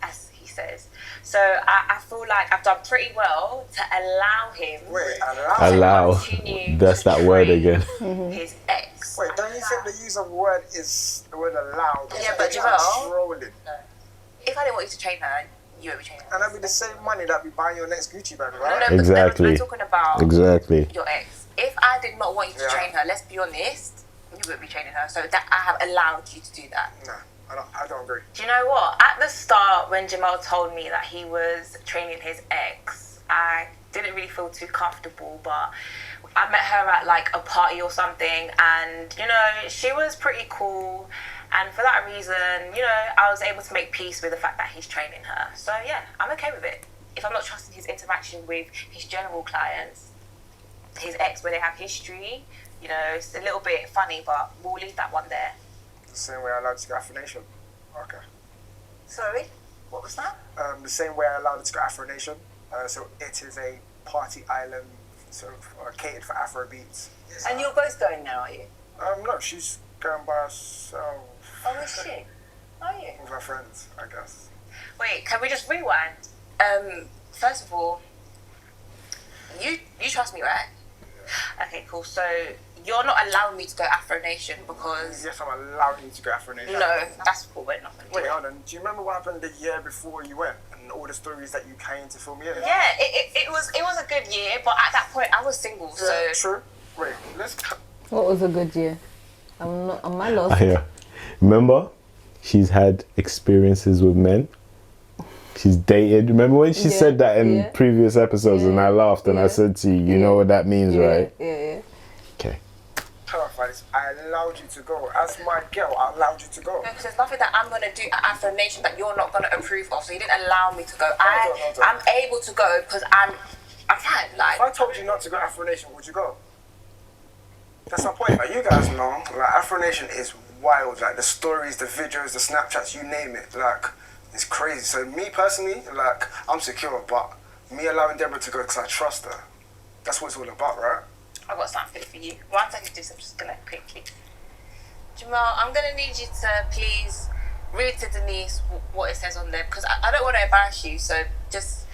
as he says. So I feel like I've done pretty well to allow him Wait, Allow. continue That's to that word train again. his ex. Wait, don't you think the use of word is the word allow? Yeah, but It's Javel- trolling. If I didn't want you to train her, you won't be training her. And that'd be the same money that'd be buying your next Gucci bag, No, right? no, but Exactly. I'm talking about Exactly. your ex. If I did not want you to Yeah. train her, let's be honest, you wouldn't be training her. So that I have allowed you to do that. No, I don't agree. Do you know what? At the start, when Jamal told me that he was training his ex, I didn't really feel too comfortable, but I met her at like a party or something, and you know, she was pretty cool. And for that reason, you know, I was able to make peace with the fact that he's training her. So yeah, I'm okay with it. If I'm not trusting his interaction with his general clients, his ex, where they have history, you know, it's a little bit funny, but we'll leave that one there. The same way I allowed to go Afro Nation. Okay. Sorry? What was that? The same way I allowed it to go Afro Nation. So it is a party island, sort of catered for Afro beats. And you're both going now, are you? No, she's going by herself Oh, is she? Are you? with her friends, I guess. Wait, can we just rewind? First of all, you trust me, right? Okay, cool. So you're not allowing me to go Afro Nation because Yes, I'm allowing you to go Afro Nation. no, that's cool. Wait, nothing. Wait, hold on. Do you remember what happened the year before you went and all the stories that you came to film here? Yeah, it was a good year, but at that point I was single, so True. Wait, let's. What was a good year? Am I lost? Yeah. Remember, she's had experiences with men. She's dated. Remember when she Yeah, said that in yeah. previous episodes, and I laughed and I yeah. said to you, you know what that means, right? Yeah. Okay. Clarify this. I allowed you to go. As my girl, I allowed you to go. Because there's nothing that I'm going to do at Afro Nation that you're not going to approve of. So you didn't allow me to go. Hold on. I'm able to go because I'm fine. Like, If I told you not to go Afro Nation, would you go? That's my point. Like, you guys know, like, Afro Nation is wild. Like, the stories, the videos, the Snapchats, you name it. Like, it's crazy. So me personally, like, I'm secure, but me allowing Deborah to go because I trust her. That's what it's all about, right? I've got something for you. One second, I'm just going to quickly. Jamal, I'm going to need you to please read to Denise what it says on there because I don't want to embarrass you. So just,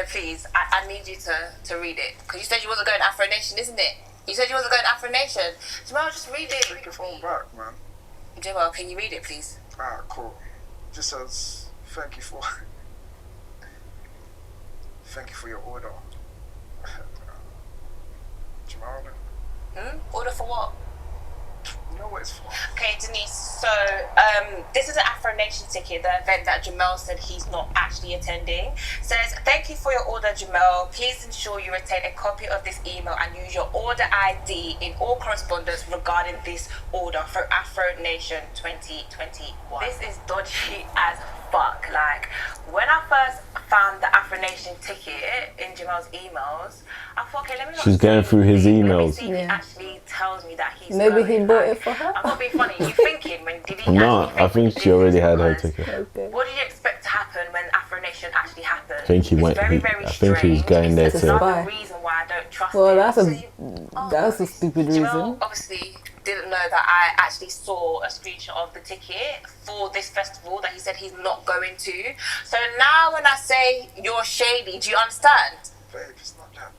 please, I need you to read it. Because you said you wasn't going to Afro Nation, isn't it? You said you wasn't going to Afro Nation. Jamal, just read it. Take your phone back, man. Jamal, can you read it, please? Alright, cool. Just says, thank you for your order. Jamal, Order for what? you know what it's for. Okay, Denise, so this is an Afro Nation ticket, the event that Jamel said he's not actually attending. Says, thank you for your order, Jamel. Please ensure you retain a copy of this email and use your order ID in all correspondence regarding this order for Afro Nation 2021. This is dodgy as fuck. Like, when I first found the Afro Nation ticket in Jamel's emails, I thought, okay, let me not She's going through his Let me emails. see if he actually tells me that he's Maybe he going. bought Like, it for her. I'm not being funny. You thinking when did he? I'm not. actually I think she already had her ticket. Okay. What did you expect to happen when Afro Nation actually happened? I think he It's went. Very, I very think he was strange. going there It's to. another reason why I don't trust Well, him. that's a stupid Jamel reason. obviously didn't know that I actually saw a screenshot of the ticket for this festival that he said he's not going to. So now when I say you're shady, do you understand? Babe, it's not that.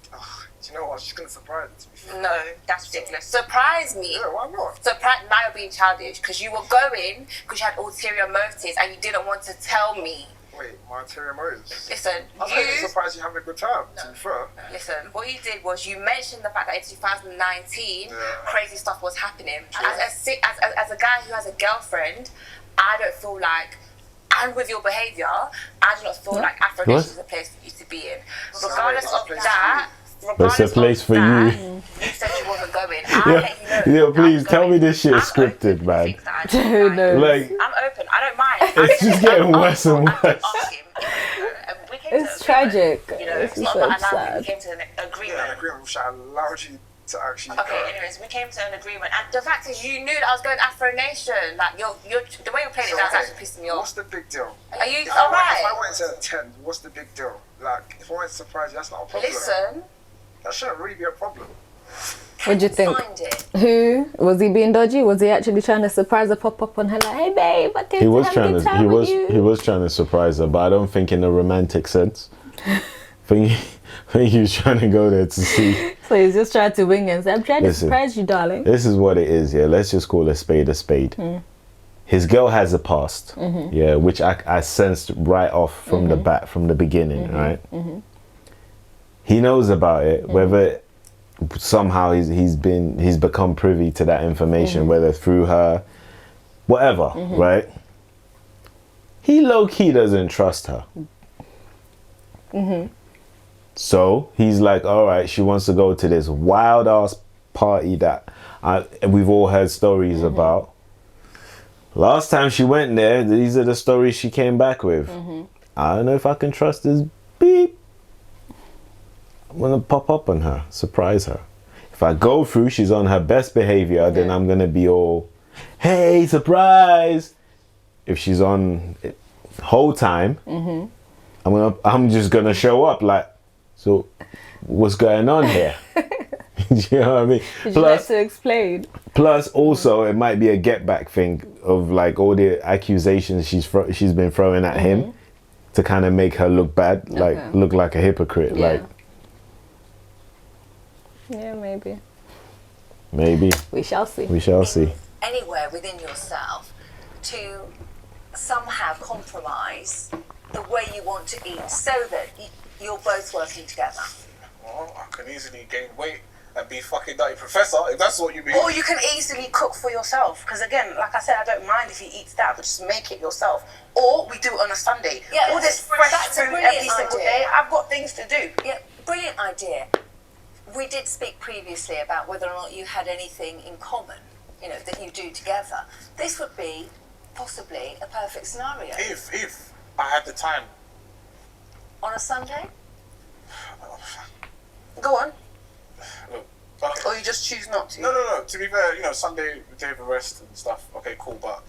Do you know what? She's going to surprise me, to be fair. No, that's ridiculous. Surprise me. Yeah, why not? Surprise! Now you're being childish because you were going because you had ulterior motives and you didn't want to tell me. Wait, my ulterior motives? Listen, I was actually surprised you're having a good time, to be fair. Listen, what you did was you mentioned the fact that in 2019 crazy stuff was happening. As a guy who has a girlfriend, I don't feel like, and with your behaviour, I do not feel like Afro Nation is a place for you to be in. Regardless of that, But it's a place for you. You said you wasn't going. I'll let you know. Yeah, please tell me this shit is scripted, man. Who knows? Like, I'm open. I don't mind. it's just getting worse and worse. It's tragic. It's It's not so about allowing. sad. We came to an agreement. Yeah, an agreement which I allowed you to actually Okay, anyways, we came to an agreement, and the fact is, you knew that I was going Afro Nation. Like, you're the way you're playing it, that's actually pissing me What's off. the big deal? Are you If I alright? went to attend, what's the big deal? Like, if I went to surprise you, that's not a problem. Listen, That shouldn't really be a problem. What do you think? Find it. Who was he being dodgy? Was he actually trying to surprise her, pop up on her like, "Hey babe, I came He to was have a trying good to. time with you." He was trying to surprise her, but I don't think in a romantic sense. I think he was trying to go there to see. So he's just trying to wing and say, "I'm trying to Listen. surprise you, darling." This is what it is, yeah. Let's just call a spade a spade. His girl has a past, yeah, which I sensed right off from the bat, from the beginning, right? He knows about it, whether somehow he's become privy to that information, whether through her, whatever, right? He low key doesn't trust her. So he's like, all right, she wants to go to this wild ass party that we've all heard stories about. Last time she went there, these are the stories she came back with. I don't know if I can trust this beep. I'm gonna pop up on her, surprise her. If I go through, she's on her best behavior, then I'm gonna be all, hey, surprise. If she's on whole time, I'm just gonna show up like, so what's going on here? Do you know what I mean? Would you like to explain? Plus, also, it might be a get back thing of like all the accusations she's been throwing at him to kind of make her look bad, like look like a hypocrite. Yeah. Like, Yeah, maybe. maybe We shall see. we shall see. Anywhere within yourself to somehow compromise the way you want to eat so that you're both working together. Well, I can easily gain weight and be fucking nutty professor, if that's what you mean. Or you can easily cook for yourself. Because again, like I said, I don't mind if he eats that, but just make it yourself. Or we do it on a Sunday. Yeah, all this fresh that's a food brilliant every single idea. day. I've got things to do. Yeah, brilliant idea. We did speak previously about whether or not you had anything in common that you do together, this would be possibly a perfect scenario. If I had the time. On a Sunday? Go on. Look, okay. Or you just choose not to? No. To be fair, Sunday, day of rest and stuff. Okay, cool. But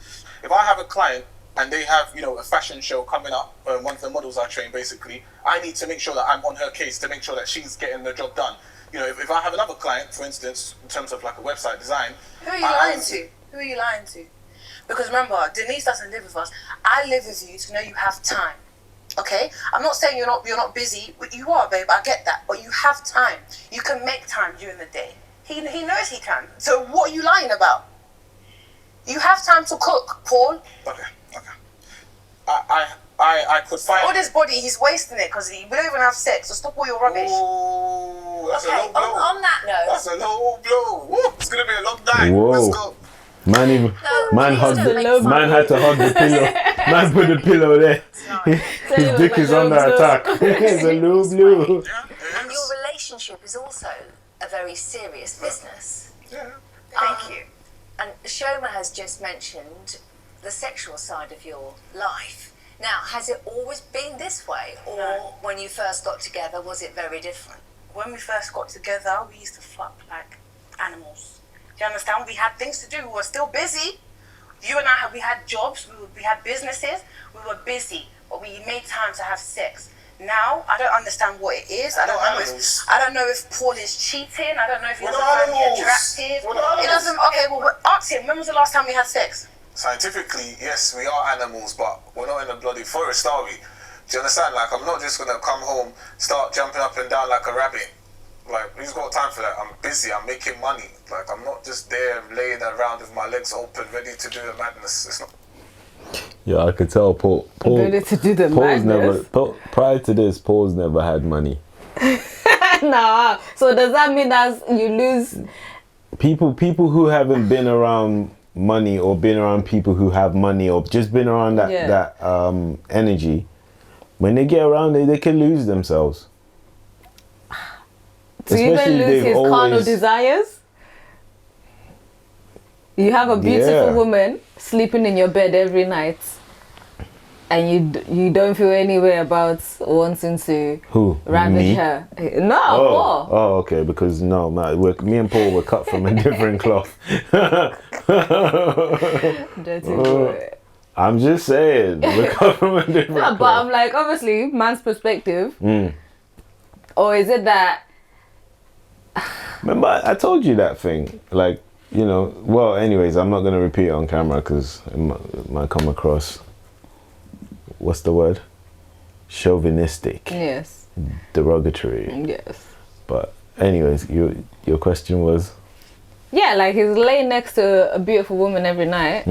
if I have a client and they have, a fashion show coming up, one of the models I train, basically, I need to make sure that I'm on her case to make sure that she's getting the job done. If I have another client, for instance, in terms of like a website design. Who are you lying to? Who are you lying to? Because remember, Denise doesn't live with us. I live with you to know you have time. Okay? I'm not saying you're not busy, but you are, babe. I get that. But you have time. You can make time during the day. He knows he can. So what are you lying about? You have time to cook, Paul. Okay. I could find all this body, he's wasting it because we don't even have sex. So stop all your rubbish. Oh, that's Okay, a low blow. on that note. That's a low blow. Woo, it's gonna be a long night. Whoa. Let's go. Man had to hug the pillow. Man put the pillow there. His dick is under attack. It's a low blow. And your relationship is also a very serious business. Yeah. Thank you. And Shoma has just mentioned the sexual side of your life. Now, has it always been this way? Or when you first got together, was it very different? When we first got together, we used to fuck like animals. Do you understand? We had things to do. We were still busy. You and I, we had jobs. We had businesses. We were busy. But we made time to have sex. Now, I don't understand what it is. I don't know if Paul is cheating. I don't know if he doesn't find me attractive. It doesn't. Okay, well, ask him. When was the last time we had sex? Scientifically, yes, we are animals, but we're not in the bloody forest, are we? Do you understand? Like, I'm not just gonna come home, start jumping up and down like a rabbit. Like, who's got time for that? I'm busy, I'm making money. Like, I'm not just there laying around with my legs open, ready to do the madness. It's not. Yeah, I could tell Paul ready to do the madness. Prior to this, Paul's never had money. No, so does that mean that you lose? People who haven't been around money or been around people who have money or just been around that energy, when they get around it, they can lose themselves. To even lose his carnal desires? You have a beautiful woman sleeping in your bed every night and you don't feel any way about wanting to ravage her. No, Paul. Oh, okay, because no, man, me and Paul were cut from a different cloth. Dirty boy. I'm just saying, we're cut from a different cloth. But I'm like, obviously, man's perspective. Or is it that... Remember, I told you that thing. Like, well, anyways, I'm not going to repeat it on camera because it might come across, what's the word? Chauvinistic. Yes. Derogatory. Yes. But anyways, your question was? Yeah, like he's laying next to a beautiful woman every night.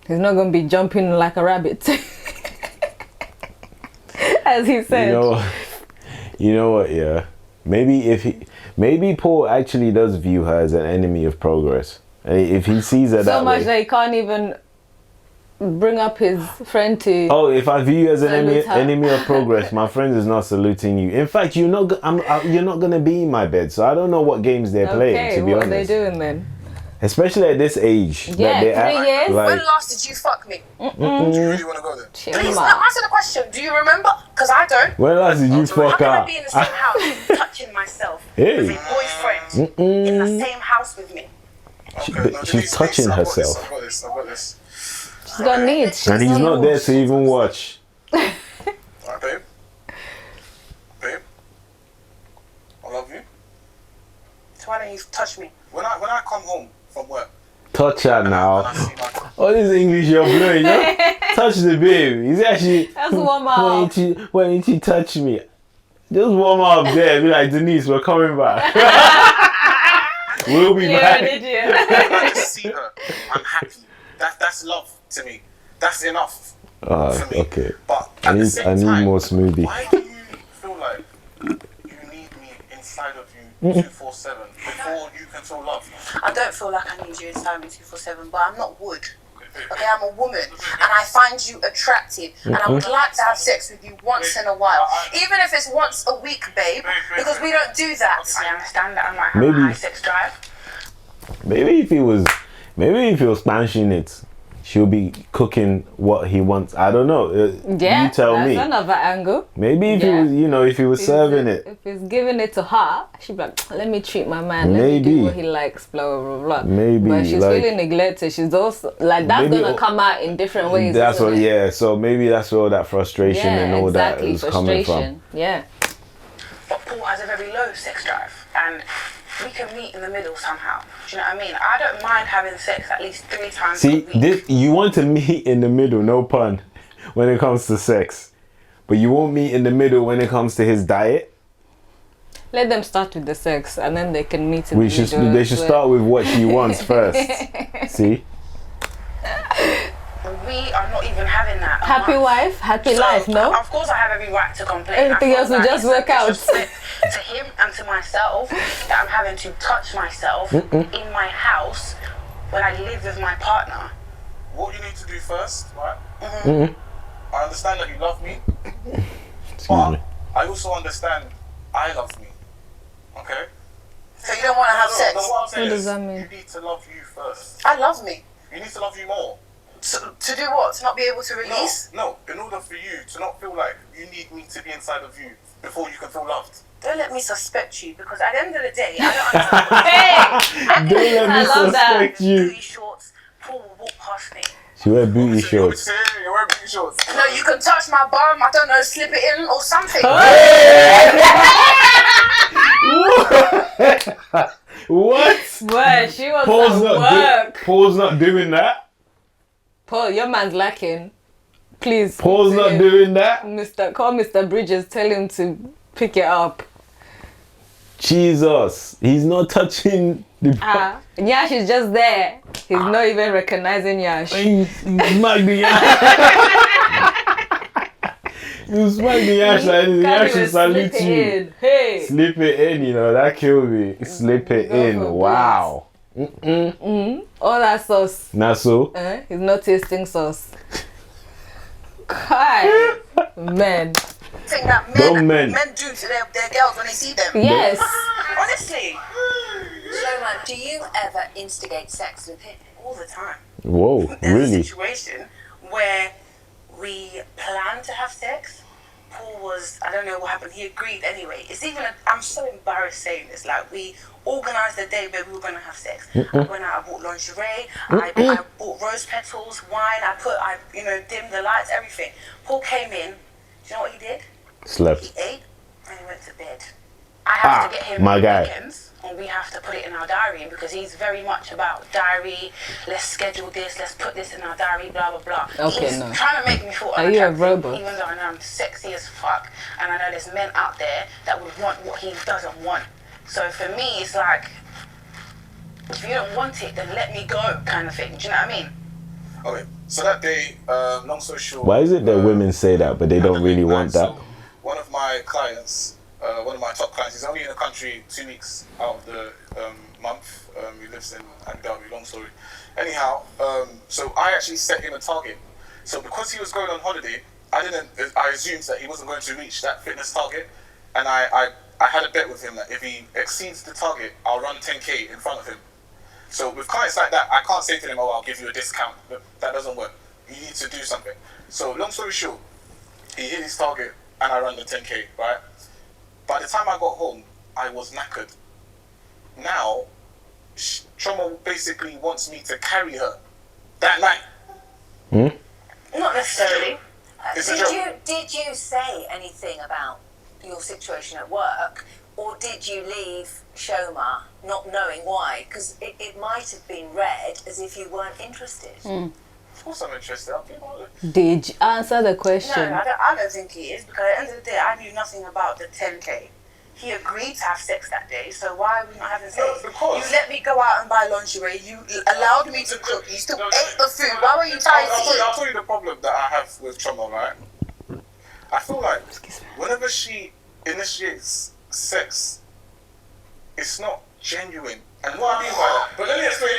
He's not going to be jumping like a rabbit. As he said. You know what, yeah. Maybe Paul actually does view her as an enemy of progress. If he sees her that way. So much that he can't even bring up his friend to... Oh, if I view you as an enemy of progress, my friend is not saluting you. In fact, you're not going to be in my bed, so I don't know what games they're playing, to be honest. What are they doing then? Especially at this age. Yeah, 3 years. Like, when last did you fuck me? Do you really want to go there? Please, answer the question. Do you remember? Because I don't. When last did you fuck I'm out? going to be in the same house touching myself with a boyfriend in the same house with me. She's touching herself. I've got this. She's got needs. And he's not there to even watch. Alright, babe. Babe. I love you. So why don't you touch me? When I come home from work. Touch her now. All this English you're blowing, touch the babe. He's actually. That's warm up. Why didn't you touch me? Just warm up there. Be like, Denise, we're coming back. We'll be back. When I just see her, I'm happy. That's love to me. That's enough for me. Okay. But I need more smoothie. Why do you feel like you need me inside of you 247 before you can feel love? I don't feel like I need you inside me 247, but I'm not wood. Okay, I'm a woman and I find you attractive and I would like to have sex with you once in a while. Even if it's once a week, babe, because we don't do that. I understand that I might have a high sex drive, Maybe if he was smashing it, she'll be cooking what he wants. I don't know. Yeah, You tell that's me. another angle. Maybe if Yeah. he was, if he was serving it. If he's giving it to her, she'd be like, let me treat my man. Let me Maybe. do what he likes, blah, blah, blah. Maybe, But she's like- feeling neglected. She's also, like, that's Maybe- going to come out in different ways. That's isn't what. it? Yeah. So maybe that's where all that frustration Yeah, and all exactly. that is coming Frustration. from. Yeah. But Paul has a very low sex drive, and we can meet in the middle somehow. Do you know what I mean? I don't mind having sex at least 3 times See, a week. you want to meet in the middle, no pun, when it comes to sex, but you won't meet in the middle when it comes to his diet. Let them start with the sex, and then they can meet in They the should middle. start with what she wants first. See, We are not even having that. a Happy month. wife, happy So, life, no? Of course, I have every right to complain. Everything I feel else will that just it's a work out. disrespect to him and to myself that I'm having to touch myself in my house when I live with my partner. What you need to do first, right? I understand that you love me, excuse but me. I also understand I love me. Okay? So you don't want to have No, sex? what I'm saying What does is, that mean? you need to love you first. I love me. You need to love you more. To do what? To not be able to release? No, in order for you to not feel like you need me to be inside of you before you can feel loved. Don't let me suspect you, because at the end of the day, I don't understand. Don't let me I love that. suspect you. Booty shorts. Paul will walk past me. She wear booty You want me to shorts. say, you're wearing booty shorts. No, you can touch my bum. I don't know, slip it in or something. What? Well, she was Paul's at work. Paul's not doing that. Paul, your man's lacking. Please. Paul's tell not him, doing that. Call Mr. Bridges. Tell him to pick it up. Jesus, he's not touching the. Yash is just there. He's not even recognizing Yash. You smack the ash. You smack the ash like this. The Can't ash even will salute slip it you. in. Hey. Slip it in, that killed me. Slip it God in. forbid. Wow. All that sauce. Not so. He's not tasting sauce. God. Man. Thing that Don't men. men do to their girls when they see them. Yes. Honestly, Shoma, do you ever instigate sex with him? all the time. Whoa, There's a really? situation where we planned to have sex. Paul was, I don't know what happened, he agreed anyway. It's even, I'm so embarrassed saying this, like we organised the day where we were going to have sex. I went out, I bought lingerie, I bought rose petals, wine, I dimmed the lights, everything. Paul came in, do you know what he did? Slept. He ate and he went to bed. I have to get him my guy. weekends, and we have to put it in our diary because he's very much about diary. Let's schedule this. Let's put this in our diary. Blah blah blah. Okay, He's no. trying to make me feel Are you a unattractive, robot? even though I know I'm sexy as fuck, and I know there's men out there that would want what he doesn't want. So for me, it's like, if you don't want it, then let me go, kind of thing. Do you know what I mean? Okay, so that day, long story short. Why is it that women say that, but they don't really want that? So one of my clients, one of my top clients, he's only in the country 2 weeks out of the month. He lives in Abu Dhabi, long story. Anyhow, so I actually set him a target. So because he was going on holiday, I assumed that he wasn't going to reach that fitness target. And I had a bet with him that if he exceeds the target, I'll run 10K in front of him. So with clients like that, I can't say to them, oh, I'll give you a discount. That doesn't work. You need to do something. So long story short, he hit his target and I ran the 10K, right? By the time I got home, I was knackered. Now, Trauma basically wants me to carry her that night. Not necessarily. It's a joke. Did you say anything about your situation at work, or did you leave Shoma not knowing why? Because it might have been read as if you weren't interested. Of course I'm interested. I'll be honest. Did you answer the No, question? I don't think he is, because at the end of the day, I knew nothing about the 10K. He agreed to have sex that day, so why are we not having sex? No, because- You let me go out and buy lingerie, you allowed me to cook, you still ate the food, why were you tired to eat? I'll tell you the problem that I have with Trauma, right? I feel like whenever she initiates sex, it's not genuine. And what I mean by that, but let me explain.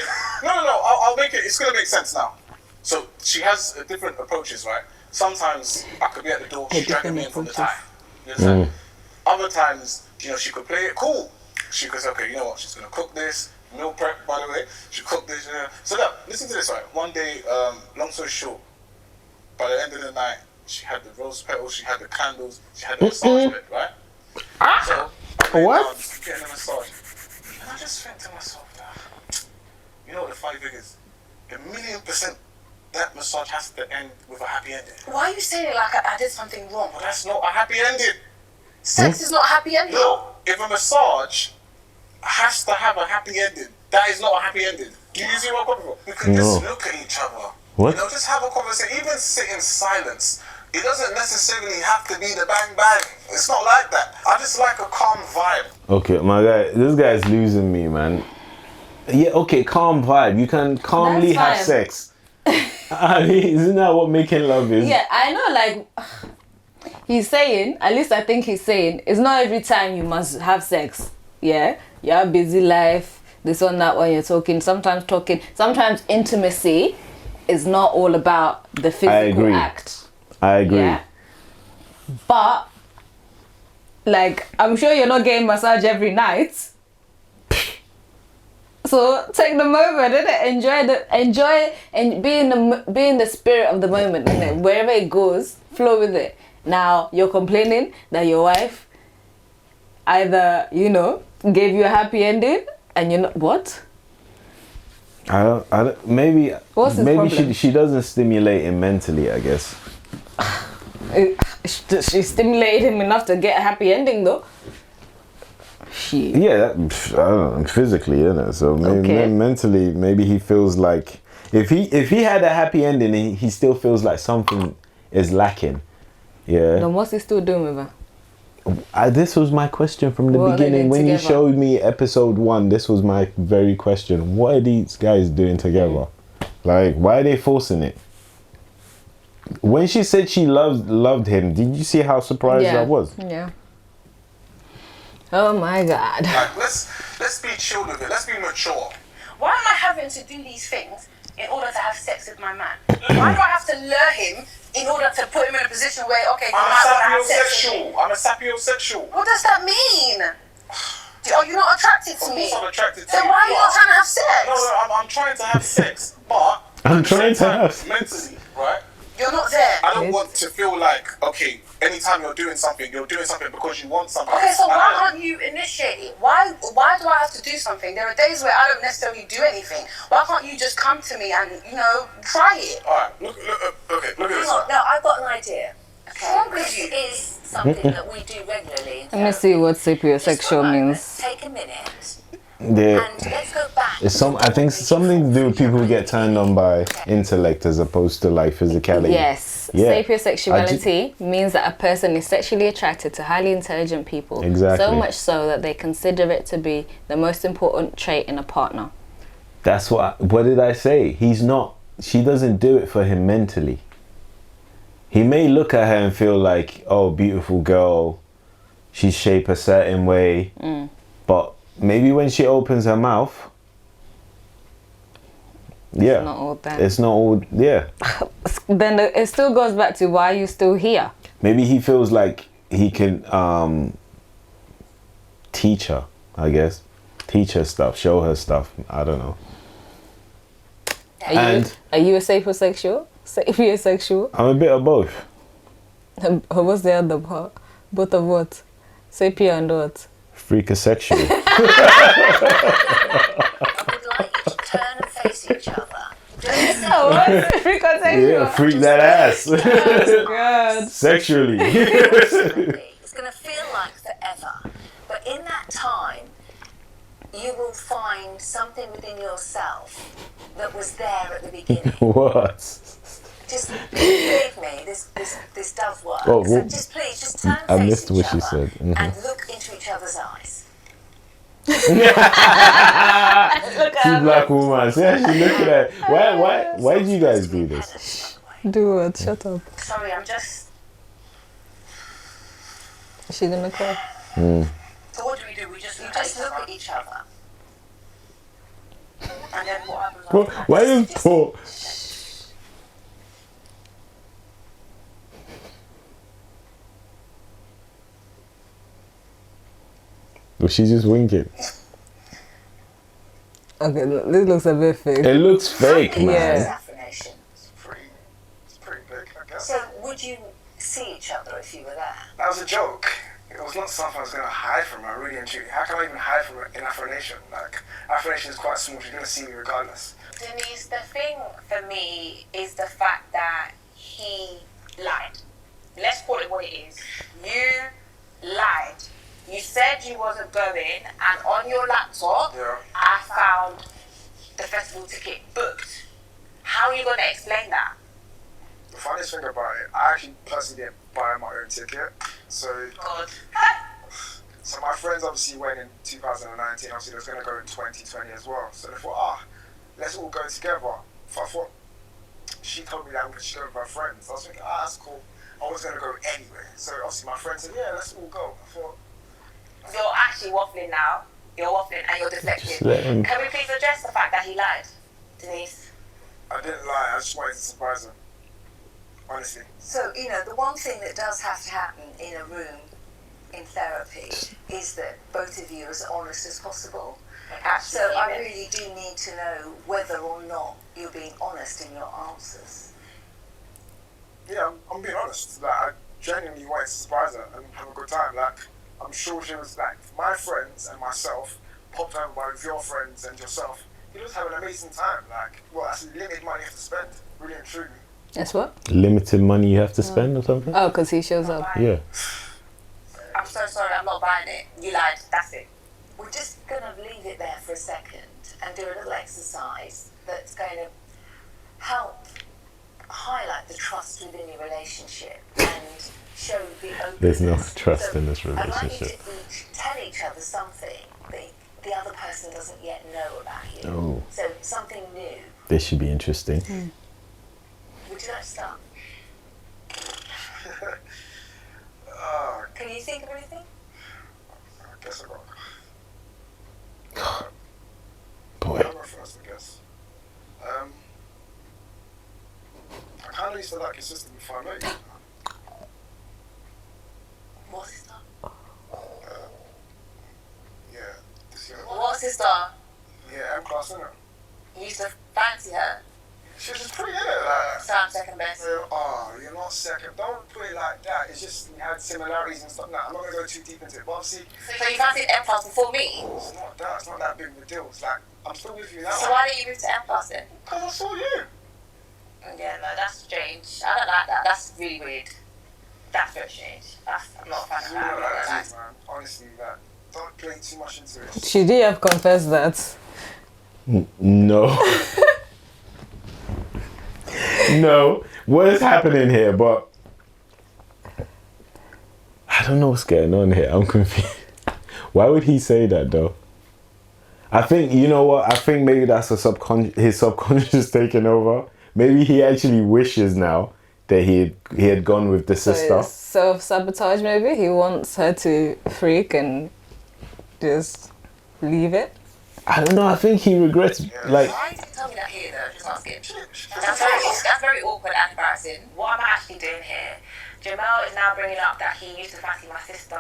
No, I'll make it, it's going to make sense now. So she has different approaches, right? Sometimes I could be at the door, she's dragging me in from the tie. You understand? Other times, she could play it cool. She goes, okay, you know what, she's going to cook this, Meal prep, by the way. She cooked this. So look, listen to this, right? One day, long story short, by the end of the night, she had the rose petals, she had the candles, she had the massage bed, right? So I What? down, getting a massage, and I just think to myself, you know what the funny thing is? 1,000,000% that massage has to end with a happy ending. Why are you saying it like I did something wrong? But that's not a happy ending. Sex is not a happy ending. No, if a massage has to have a happy ending, that is not a happy ending. Do you see what I'm coming from? We can just look at each other. What? You know, just have a conversation. Even sit in silence. It doesn't necessarily have to be the bang bang. It's not like that. I just like a calm vibe. Okay, my guy, this guy's losing me, man. Yeah, okay, calm vibe. You can calmly That's have fine. sex. I mean, isn't that what making love is? Yeah, I know, like, he's saying, at least I think he's saying, it's not every time you must have sex. Yeah? You have busy life, this one, that one, you're sometimes intimacy is not all about the physical agree. act. I agree. Yeah? But, like, I'm sure you're not getting massage every night. So take the moment, innit? Enjoy and be in the spirit of the moment, innit? Wherever it goes, flow with it. Now you're complaining that your wife either, gave you a happy ending and you're not what? I don't maybe What's his maybe problem? she doesn't stimulate him mentally, I guess. She stimulated him enough to get a happy ending though. Yeah, I don't know, physically, so maybe Okay. mentally, maybe he feels like if he had a happy ending, he still feels like something is lacking. Yeah. Then what's he still doing with her? This was my question from the What are they beginning. doing When you together? showed me episode 1, this was my very question. What are these guys doing together? Like, why are they forcing it? When she said she loved him, did you see how surprised I was? Yeah. Oh my God. Like, let's be chill with it. Let's be mature. Why am I having to do these things in order to have sex with my man? Why do I have to lure him in order to put him in a position where, okay, you might want to have sex with me? I'm a sapiosexual. What does that mean? Are you not attracted to Of me? course I'm attracted to Then you. why are you not trying to have sex? No, I'm trying to have sex, but I'm at the trying same to time, have- mentally, right? You're not there. I don't want to feel like, okay, anytime you're doing something because you want something. Okay, so And why I- can't you initiate it? Why do I have to do something? There are days where I don't necessarily do anything. Why can't you just come to me and, try it? Alright, look at Hang this. on, Right? now I've got an idea. Okay, wrong with this you? is something that we do regularly. in Let me therapy. see what Just for a sapiosexual moment, means. Take a minute There, and let's go back. it's I think something to do with people who get turned on by intellect as opposed to like physicality. Yes. Yeah. Sapiosexuality means that a person is sexually attracted to highly intelligent people. Exactly. So much so that they consider it to be the most important trait in a partner. That's what did I say? She doesn't do it for him mentally. He may look at her and feel like, oh, beautiful girl, she's shaped a certain way, but maybe when she opens her mouth, yeah, Not all that. it's not all, yeah. Then it still goes back to why are you still here? Maybe he feels like he can teach her, I guess. Teach her stuff, show her stuff. I don't know. Are you a sapiosexual? Sapiosexual? I'm a bit of both. What's the other part? Both of what? Sapio and what? Freakosexual. I would like you to turn and face each other. Oh, what's freakosexual? Yeah, freak that ass. God. Sexually. It's going to feel like forever. But in that time, you will find something within yourself that was there at the beginning. What? Just believe me, this does work. Oh, So well, just please, just turn I and face missed each what she other said. Mhm. and look into each other's eyes. Two black women. Yeah, she looking at. Why do you guys do this? Do what? Shut up. Sorry, I'm just... Is she gonna cry? So what do? We just You just look at each other. And then what happens after? Why is poor? Was she just winking? Okay, this looks a bit fake. It looks fake, How big man. is Yeah. affirmation? It's pretty big, I guess. So would you see each other if you were there? That was a joke. It was not something I was going to hide from her, really and truly. How can I even hide from her in Afro Nation? Like, Afro Nation is quite small. She's going to see me regardless. Denise, the thing for me is the fact that he lied. Let's call it what it is. You lied. You said you wasn't going, and on your laptop, Yeah. I found the festival ticket booked. How are you going to explain that? The funniest thing about it, I actually personally didn't buy my own ticket. So God. my friends obviously went in 2019. Obviously, they was going to go in 2020 as well. So they thought, let's all go together. So I thought, she told me that we should go with my friends. I was thinking, that's cool. I was going to go anyway. So obviously my friend said, yeah, let's all go. I thought, You're actually waffling now. You're waffling and you're Just let him. deflecting. Can we please address the fact that he lied, Denise? I didn't lie. I just wanted to surprise him. Honestly. So, you know, the one thing that does have to happen in a room in therapy is that both of you are as honest as possible. So I really do need to know whether or not you're being honest in your answers. Yeah, I'm being honest. Like, I genuinely wanted to surprise her and have a good time. Like, I'm sure she was like, my friends and myself popped over with your friends and yourself. You just have an amazing time. Like, well, that's limited money you have to spend, really and truly. That's what? Limited money you have to spend or something? Oh, because he shows up. Yeah. I'm so sorry, I'm not buying it. You lied, that's it. We're just going to leave it there for a second and do a little exercise that's going to help highlight the trust within your relationship and show the openness. There's no trust So in this I'd like you relationship. to each tell each other something that the other person doesn't yet know about you. Oh. So something new. This should be interesting. Would you like to start? Can you think of anything? I guess I got. Boy. I'll go first, I guess. I kind of used to like your sister before I met you. What sister? Yeah, this year. What sister? Yeah, M class, innit? You used to fancy her. She was just pretty in it, like. So I'm second best. Oh, you're not second. Don't put it like that. It's just we had similarities and stuff. Nah, I'm not gonna go too deep into it. But obviously, So you fancied M plus before me? it's not that. It's not that big of a deal. It's like I'm still with you now. So why didn't you move to M plus then? Because I saw you. Yeah, no, that's strange. I don't like that. That's really weird. That's very strange. I'm not a fan of You that. know I'm not that gonna is, man. Honestly, like, don't play too much into it. Should he have confessed that? No. No. What is happening here? But I don't know what's going on here. I'm confused. Why would he say that though? I think, you know what? I think maybe that's his subconscious taking over. Maybe he actually wishes now that he had gone with the sister. So self-sabotage maybe? He wants her to freak and just leave it? I don't know. I think he regrets, like, Why did you tell me that here though? Just asking. That's very awkward and embarrassing. What am I actually doing here? Jamel is now bringing up that he used to fancy my sister.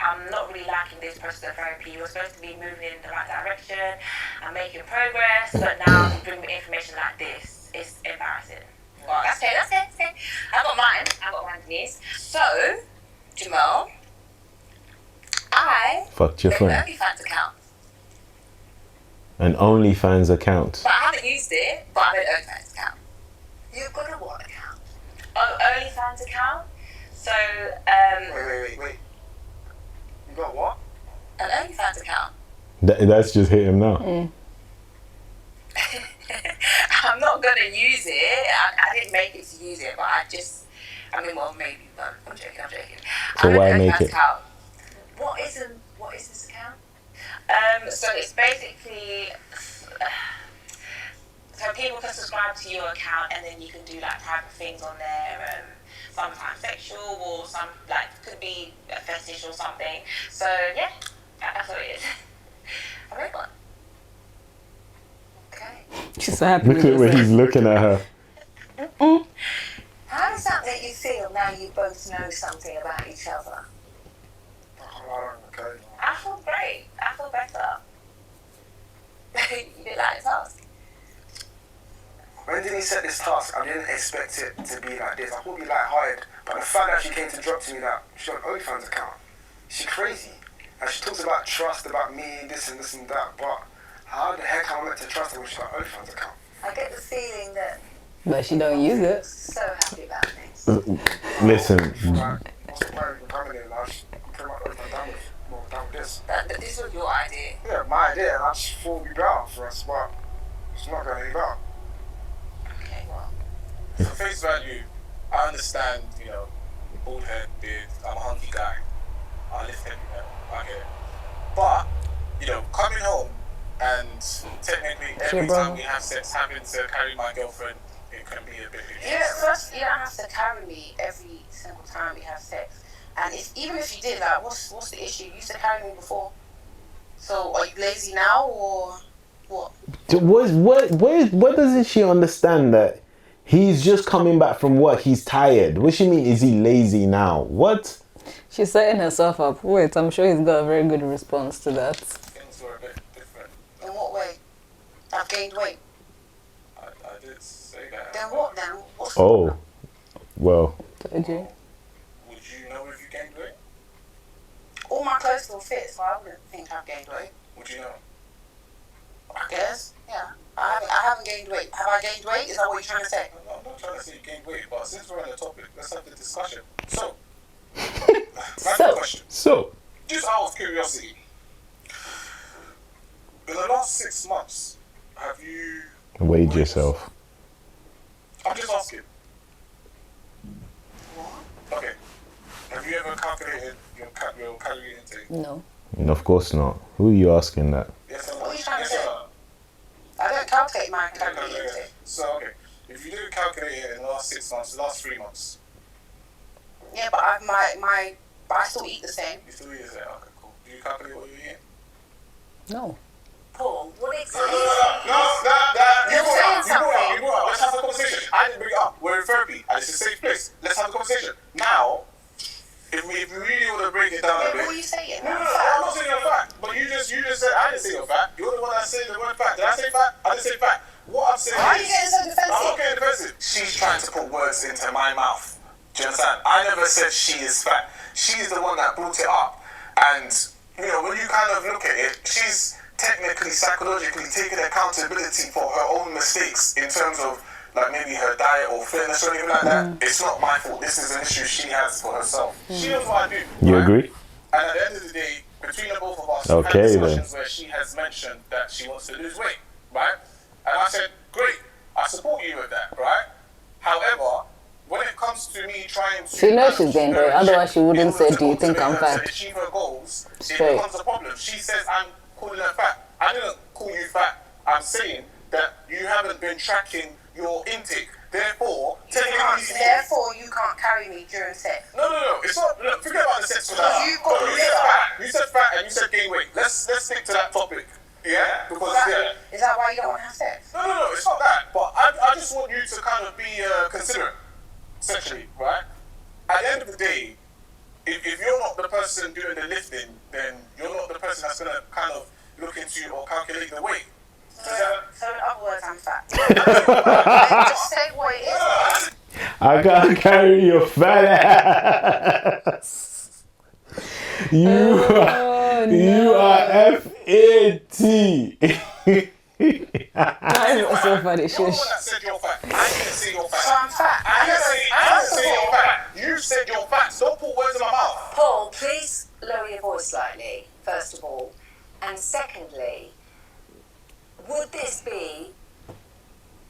I'm not really liking this process of therapy. We're supposed to be moving in the right direction and making progress, but now you bring me information like this. It's embarrassing. Well, that's okay. I got mine, Denise. So, Jamel, I fucked your made an friend. OnlyFans account. An OnlyFans account. But I haven't used it, but I made an OnlyFans account. You've got a what account? Oh, OnlyFans account? So, Wait. You got what? an OnlyFans account. That's just hit him now. I'm not gonna use it. I didn't make it to use it, but maybe, but I'm joking. So I made why an make OnlyFans it? account. What is this account? So it's basically so people can subscribe to your account and then you can do like private things on there, sometimes sexual or some like could be a fetish or something. So yeah, that's what it is. I made one. Okay. She's so happy Look with at where herself. he's looking at her. How does that make you feel now you both know something about each other? Okay. I feel great. I feel better. You didn't like did he set this task, I didn't expect it to be like this. I thought it'd be light-hearted. But the fact that she came to drop to me that she got an OnlyFans account, she's crazy. And she talks about trust, about me, this and that. But how the heck am I meant to trust her when she's got an OnlyFans account? I get the feeling that But she don't use it. so happy about things. Listen, Like, what's the point of coming in? Like, I'm pretty much done with this. That this was your idea. Yeah, my idea, and I just thought it'd be better for us, but it's not going to be better. Okay, well. For face value, I understand, bald head, beard, I'm a hunky guy. I lift heavy metal, I get it. But, coming home and technically every brother. time we have sex, having to carry my girlfriend, it can be a bit Yeah, first you don't have to carry me every single time we have sex. And even if you did, like, what's the issue? You used to carry me before. So are you lazy now or what? what doesn't she understand that he's just coming back from work, he's tired? What she mean, is he lazy now? What? She's setting herself up. Wait, I'm sure he's got a very good response to that. Things were a bit different. In what way? I've gained weight. I did say that. Then what then? What's Oh, well, Told you. Would you know if you gained weight? all my clothes still fit, so I wouldn't think I've gained weight. Would you know? I guess. Yeah. I haven't gained weight. Have I gained weight? Is that what you're trying to say? I'm not trying to say you gained weight, but since we're on the topic, let's have the discussion. So, random question. so Just out of curiosity, in the last 6 months, have you... weighed yourself. I'm just asking. Okay. Have you ever calculated your calorie intake? No. Of course not. Who are you asking that? Yes or no? What are you trying to Yes say? or no? I don't calculate my Okay, calorie okay, okay. intake. So, okay. If you do calculate it in the last 6 months, the last 3 months, Yeah, but but I still eat the same. you still eat the same? Okay, cool. Do you calculate what you're eating? No. Paul, what exactly? You You're saying something. brought up. Let's have a conversation. I didn't bring it up. We're in therapy, and it's a safe place. Let's have a conversation. Now, if we really want to break it down a Yeah, bit. what are you saying? No, I'm not saying you're fat. But you just said I didn't say you're fat. You're the one that said the word fat. Did I say fat? I didn't say fat. What I'm saying Why are is, you getting so defensive? I'm not getting defensive. She's trying to put words into my mouth. Do you understand? I never said she is fat. She's the one that brought it up. And, when you kind of look at it, she's technically, psychologically taking accountability for her own mistakes in terms of, like, maybe her diet or fitness or anything like that. It's not my fault. This is an issue she has for herself. She knows what I do. You right? agree? And at the end of the day, between the both of us, Okay, we've had then. discussions where she has mentioned that she wants to lose weight, right? And I said, great, I support you with that, right? However, when it comes to me trying to... She knows she's gained weight, otherwise she wouldn't say, to "Do you think I'm motivate her fat?" to achieve her goals, Straight. it becomes a problem. She says, I'm calling her fat. I didn't call you fat. I'm saying that you haven't been tracking your intake. Therefore, Therefore, you can't carry me during sex. No. It's not. Look, forget about the sex for now. You got But to you say said that. fat. You said fat and you said gain weight. Let's stick to that topic. Yeah. Because Is that why you don't want to have sex? No. It's not that. But I just want you to kind of be considerate sexually, right? At the end of the day, if you're not the person doing the lifting, then you're not the person that's gonna kind of look into or calculate the weight. So in other words, I'm fat. Just say what it is. I can't carry your fat ass. You are F-A-T. That's so funny. You're the one Shush. that said you're fat. I didn't say you're So fat. I'm fat. I didn't say you're fat. You said you're fat. Don't put words in my mouth. Paul, please lower your voice slightly, first of all. And secondly, would this be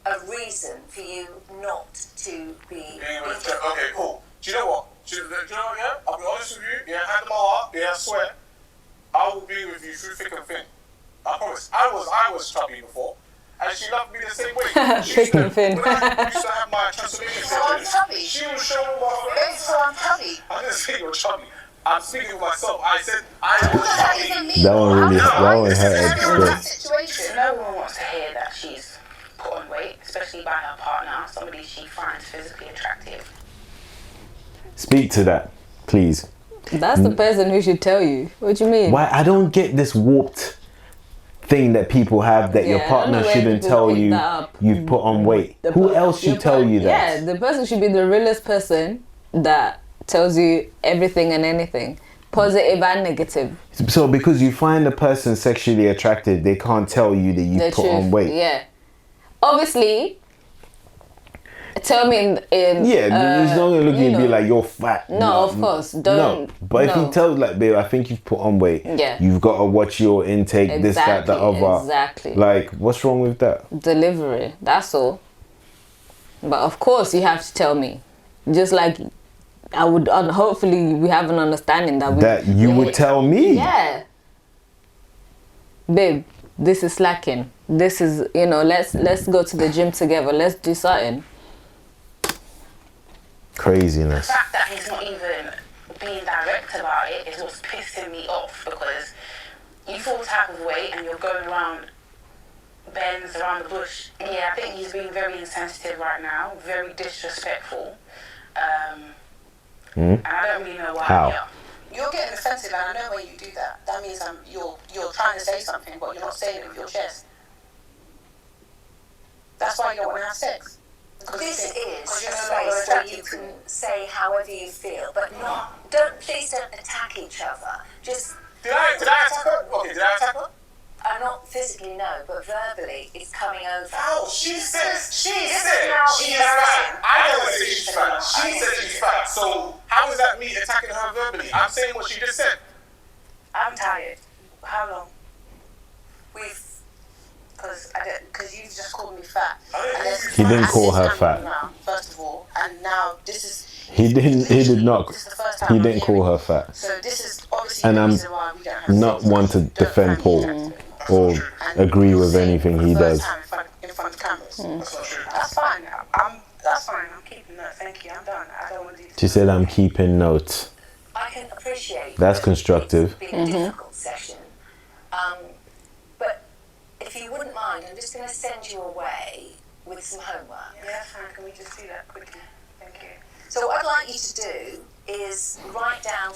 a reason for you not to be... Okay, cool. Do you know what? Yeah? I'll be honest with you. Yeah, hand on my heart. Yeah, I swear. I will be with you through thick and thin. I promise. I was chubby before. And she loved me the same way. Thick and thin. When I used to have my transformation So I'm sessions, chubby. she would show me my Babe, so I'm chubby. I didn't say you're chubby. I'm speaking with myself. I said I What was does that chubby. even mean? That one really, that one This is hurt. everyone in that still. situation. No one wants to hear that she's put on weight, especially by her partner, somebody she finds physically attractive. Speak to that, please. That's the person who should tell you. What do you mean? Why I don't get this warped thing that people have that your Yeah, I partner don't know where shouldn't people tell pick you that up. you've put on weight. The Who per- else should your tell per- you that? Yeah, the person should be the realest person that tells you everything and anything, positive and negative. So because you find a person sexually attractive, they can't tell you that you The put truth, on weight. yeah. Obviously, tell me in he's not gonna look at you and be know. like, you're fat. No, of course, don't. No, but if he no. tells like, babe, I think you've put on weight. Yeah. You've got to watch your intake, this, that, the Exactly, other. exactly. Like, what's wrong with that? Delivery, that's all. But of course, you have to tell me. Just like I would, hopefully, we have an understanding that we. That you would tell me. Yeah. Babe, this is slacking. This is, let's go to the gym together. Let's do something. Craziness. The fact that he's not even being direct about it is what's pissing me off, because you feel type of way and you're going around bends around the bush. Yeah, I think he's being very insensitive right now, very disrespectful. And I don't really know why. How? Yeah. You're getting offensive, and I know when you do that. That means you're trying to say something, but you're not saying it with your chest. That's why you don't want to have sex. This is a you're no space longer where you attracted to can say however you feel, but please don't attack each other. Just, Did I attack her? Okay, did I attack her? not physically, no, but verbally, it's coming over. Oh, she said she's now fat. I don't want to say she's fat. She said she's fat. So how is that me attacking her verbally? I'm saying what she just said. I'm tired. How long? Because you just called me fat. He didn't call her fat. Now, first of all, and now this is. He did not. This is the first time He I'm didn't call hearing her it. fat. So this is obviously And the I'm reason why we don't have not sex. one to Don't defend find me Paul attractive. or And agree you're with saying anything for he the does. first time in front of cameras. That's not true. That's fine. That's fine. I'm keeping that. Thank you. I'm done. I don't want to do this. She said, I'm keeping notes. I can appreciate That's that constructive. It's been a difficult session. But if you wouldn't mind, I'm just going to send you away with some homework. Yeah, that's fine. Can we just do that quickly? Thank you. So what I'd like you to do is write down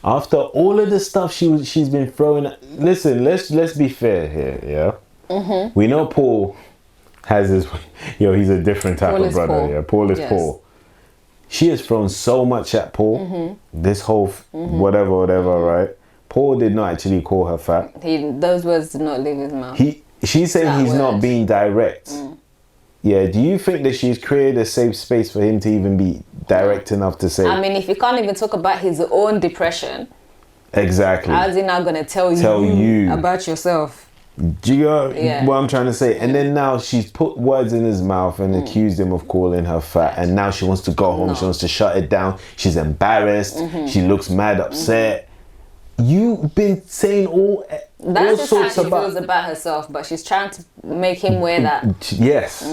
After all of the stuff she's been throwing at, listen, let's be fair here, yeah? We know Paul has his, he's a different type Paul of is brother, Paul. yeah? Paul is Yes. Paul. She has thrown so much at Paul, this whole whatever, right? Paul did not actually call her fat. Those words did not leave his mouth. She's saying That he's not words. being direct. Yeah, do you think that she's created a safe space for him to even be direct enough to say? I mean, if he can't even talk about his own depression, Exactly. how is he now going to tell Tell you. about yourself? Do you know Yeah. what I'm trying to say? And then now she's put words in his mouth and accused him of calling her fat. And now she wants to go home. No. She wants to shut it down. She's embarrassed. She looks mad upset. You've been saying all That's just how sorts she about... feels about herself, but she's trying to make him wear that. Yes.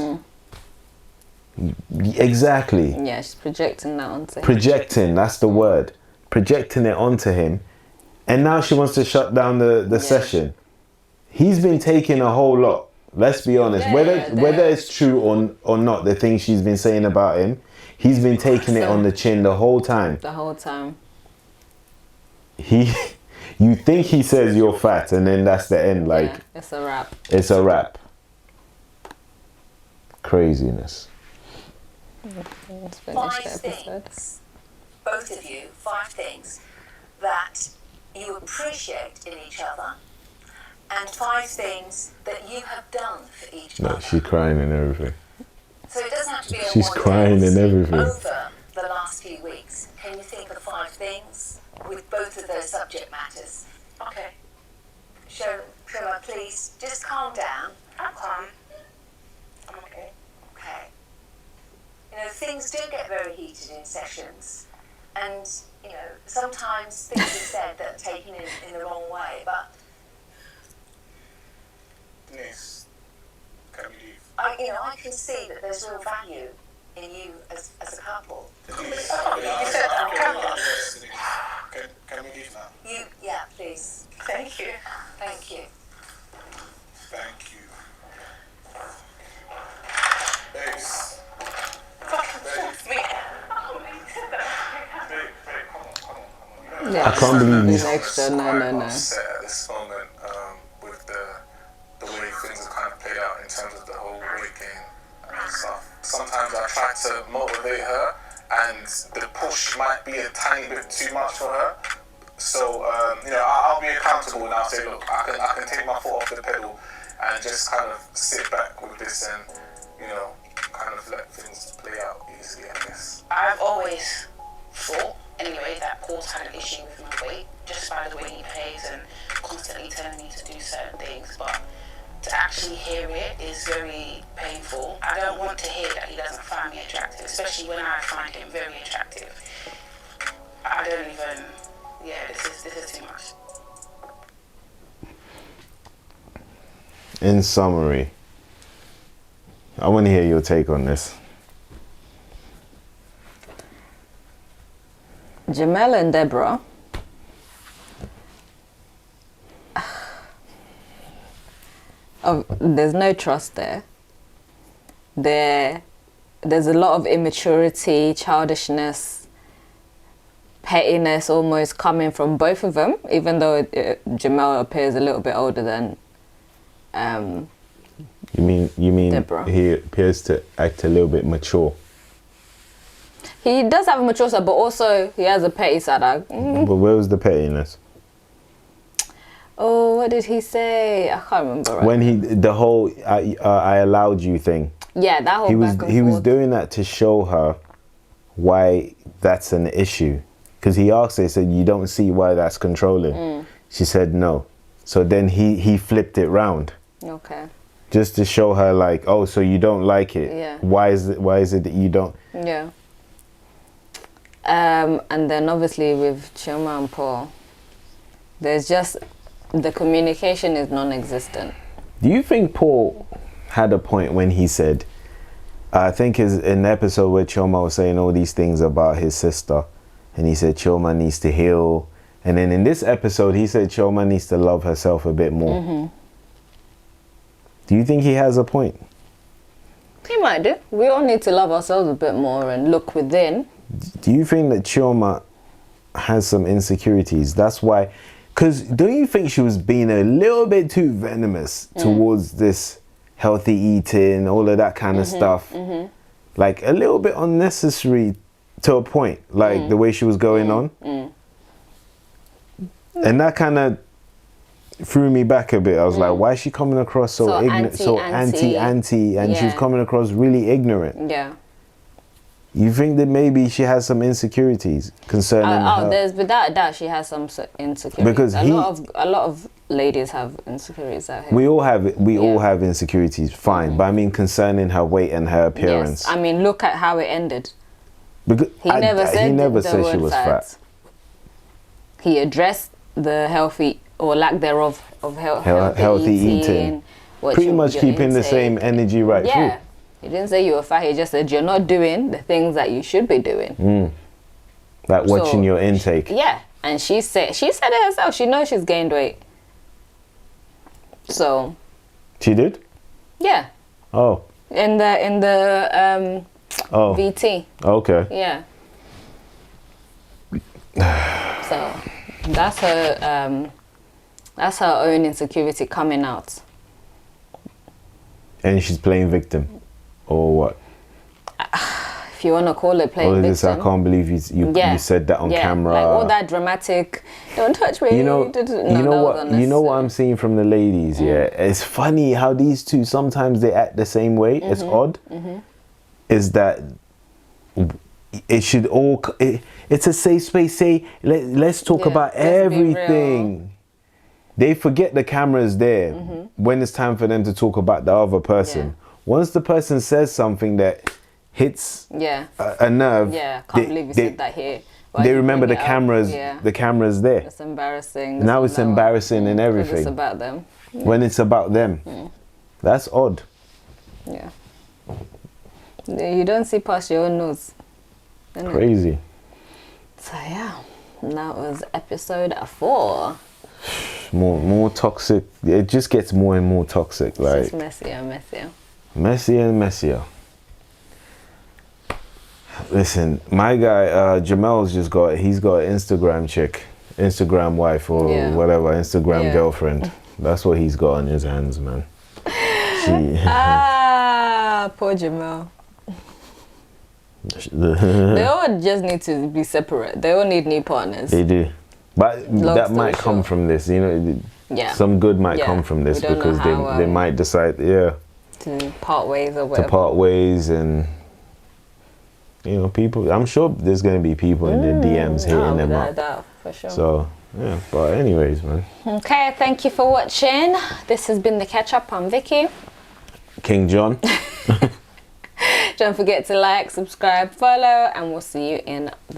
Exactly. Yeah, she's projecting that onto him. Projecting, that's the word. Projecting it onto him. And now she wants to shut down the session. He's been taking a whole lot. Let's be honest. Yeah, whether it's true or not, the things she's been saying about him, he's been taking it on the chin the whole time. The whole time. You think he says you're fat and then that's the end. Like, Yeah, it's a wrap. it's a wrap. Craziness. Let's finish 5 the episode. things, both of you, 5 things that you appreciate in each other, and 5 things that you have done for each No, other. she's crying and everything. So it doesn't have to be a She's one crying day. and everything. Over the last few weeks, can you think of 5 things with both of those subject matters? Okay. Shoma, please, just calm down. I'm calm. I'm okay. Okay. Things do get very heated in sessions, and sometimes things are said that are taken in the wrong way. But Denise, can we leave? I can see that there's real value in you as a couple. Denise, You said I'm camera. Can we leave now? Yeah, please. Thank you. Thank you. Thank you. Babes. Me. Oh, you said that. Babe, come on. Yeah, I can't believe being you. extra. No. Upset at this moment with the I try to motivate her, and the push might be a tiny bit too much for her. So I'll be accountable now. Say, look, I can take my foot off the pedal and just kind of sit back with this and kind of let things play out easily, I guess. I've always thought, anyway, that Paul's had an issue with my weight, just by the way he behaves and constantly telling me to do certain things. But to actually hear it is very painful. I don't want to hear that he doesn't find me attractive, especially when I find him very attractive. I don't even, this is too much. In summary, I want to hear your take on this. Jamel and Deborah. Oh, there's no trust there. There's a lot of immaturity, childishness, pettiness almost coming from both of them, even though Jamel appears a little bit older than You mean Deborah. he appears to act a little bit mature. He does have a mature side, but also he has a petty side. But where was the pettiness? Oh, what did he say? I can't remember. Right. When the whole I allowed you thing. Yeah, that whole He was back and he was forth. doing that to show her why that's an issue. Because he asked her, he said, "You don't see why that's controlling." She said no. So then he flipped it round. Okay. Just to show her like, oh, so you don't like it. Yeah. Why is it that you don't? Yeah. And then obviously with Chioma and Paul, there's just the communication is non-existent. Do you think Paul had a point when he said, I think is in the episode where Chioma was saying all these things about his sister, and he said Chioma needs to heal, and then in this episode he said Chioma needs to love herself a bit more. Do you think he has a point? He might do. We all need to love ourselves a bit more and look within. Do you think that Chioma has some insecurities? That's why, because don't you think she was being a little bit too venomous towards this healthy eating, all of that kind of stuff? Like a little bit unnecessary to a point, like the way she was going on. And that kind of threw me back a bit. I was like, why is she coming across so ignorant, so anti, and she was coming across really ignorant. Yeah. You think that maybe she has some insecurities concerning her? There's without a doubt she has some insecurities. Because a lot of ladies have insecurities out here. We all have insecurities, fine. But I mean concerning her weight and her appearance. Yes. I mean, look at how it ended. Because He never said she word was fat. He addressed the healthy or lack thereof of healthy eating. Pretty much keeping the same energy right Yeah. through. He didn't say you were fat. He just said you're not doing the things that you should be doing. Like watching your intake. Yeah, and she said it herself. She knows she's gained weight. So. She did? Yeah. Oh. In the VT. Okay. Yeah. So that's her own insecurity coming out. And she's playing victim, or what? If you want to call it playing or victim. this, I can't believe you said that on camera. Like all that dramatic, don't touch me. You know what I'm seeing from the ladies. Yeah, it's funny how these two sometimes they act the same way. It's odd. Is that it should all? It's a safe space. Say let's talk about everything. They forget the camera's there when it's time for them to talk about the other person. Yeah. Once the person says something that hits a nerve, can't believe you said that here. They remember the cameras. The cameras there. It's embarrassing. Now it's embarrassing and everything. It's about them. When it's about them, that's odd. Yeah. You don't see past your own nose. Crazy. So yeah, that was episode 4. More toxic. It just gets more and more toxic. Like it's just messier and messier. Messier and messier. Listen, my guy Jamel's he's got an Instagram chick, Instagram wife or whatever, Instagram girlfriend. That's what he's got on his hands, man. Poor Jamel. They all just need to be separate. They all need new partners. They do, but Long that story might come short. from this. You know, Yeah. some good might Yeah. come from this We don't know because how, they might decide, to part ways or to whatever. part ways, and you know, people. I'm sure there's going to be people in their DMs hitting them without a up. doubt, for sure. So yeah, but anyways, man. Okay, thank you for watching. This has been the Catchup. I'm Vicky. King John. Don't forget to like, subscribe, follow, and we'll see you in the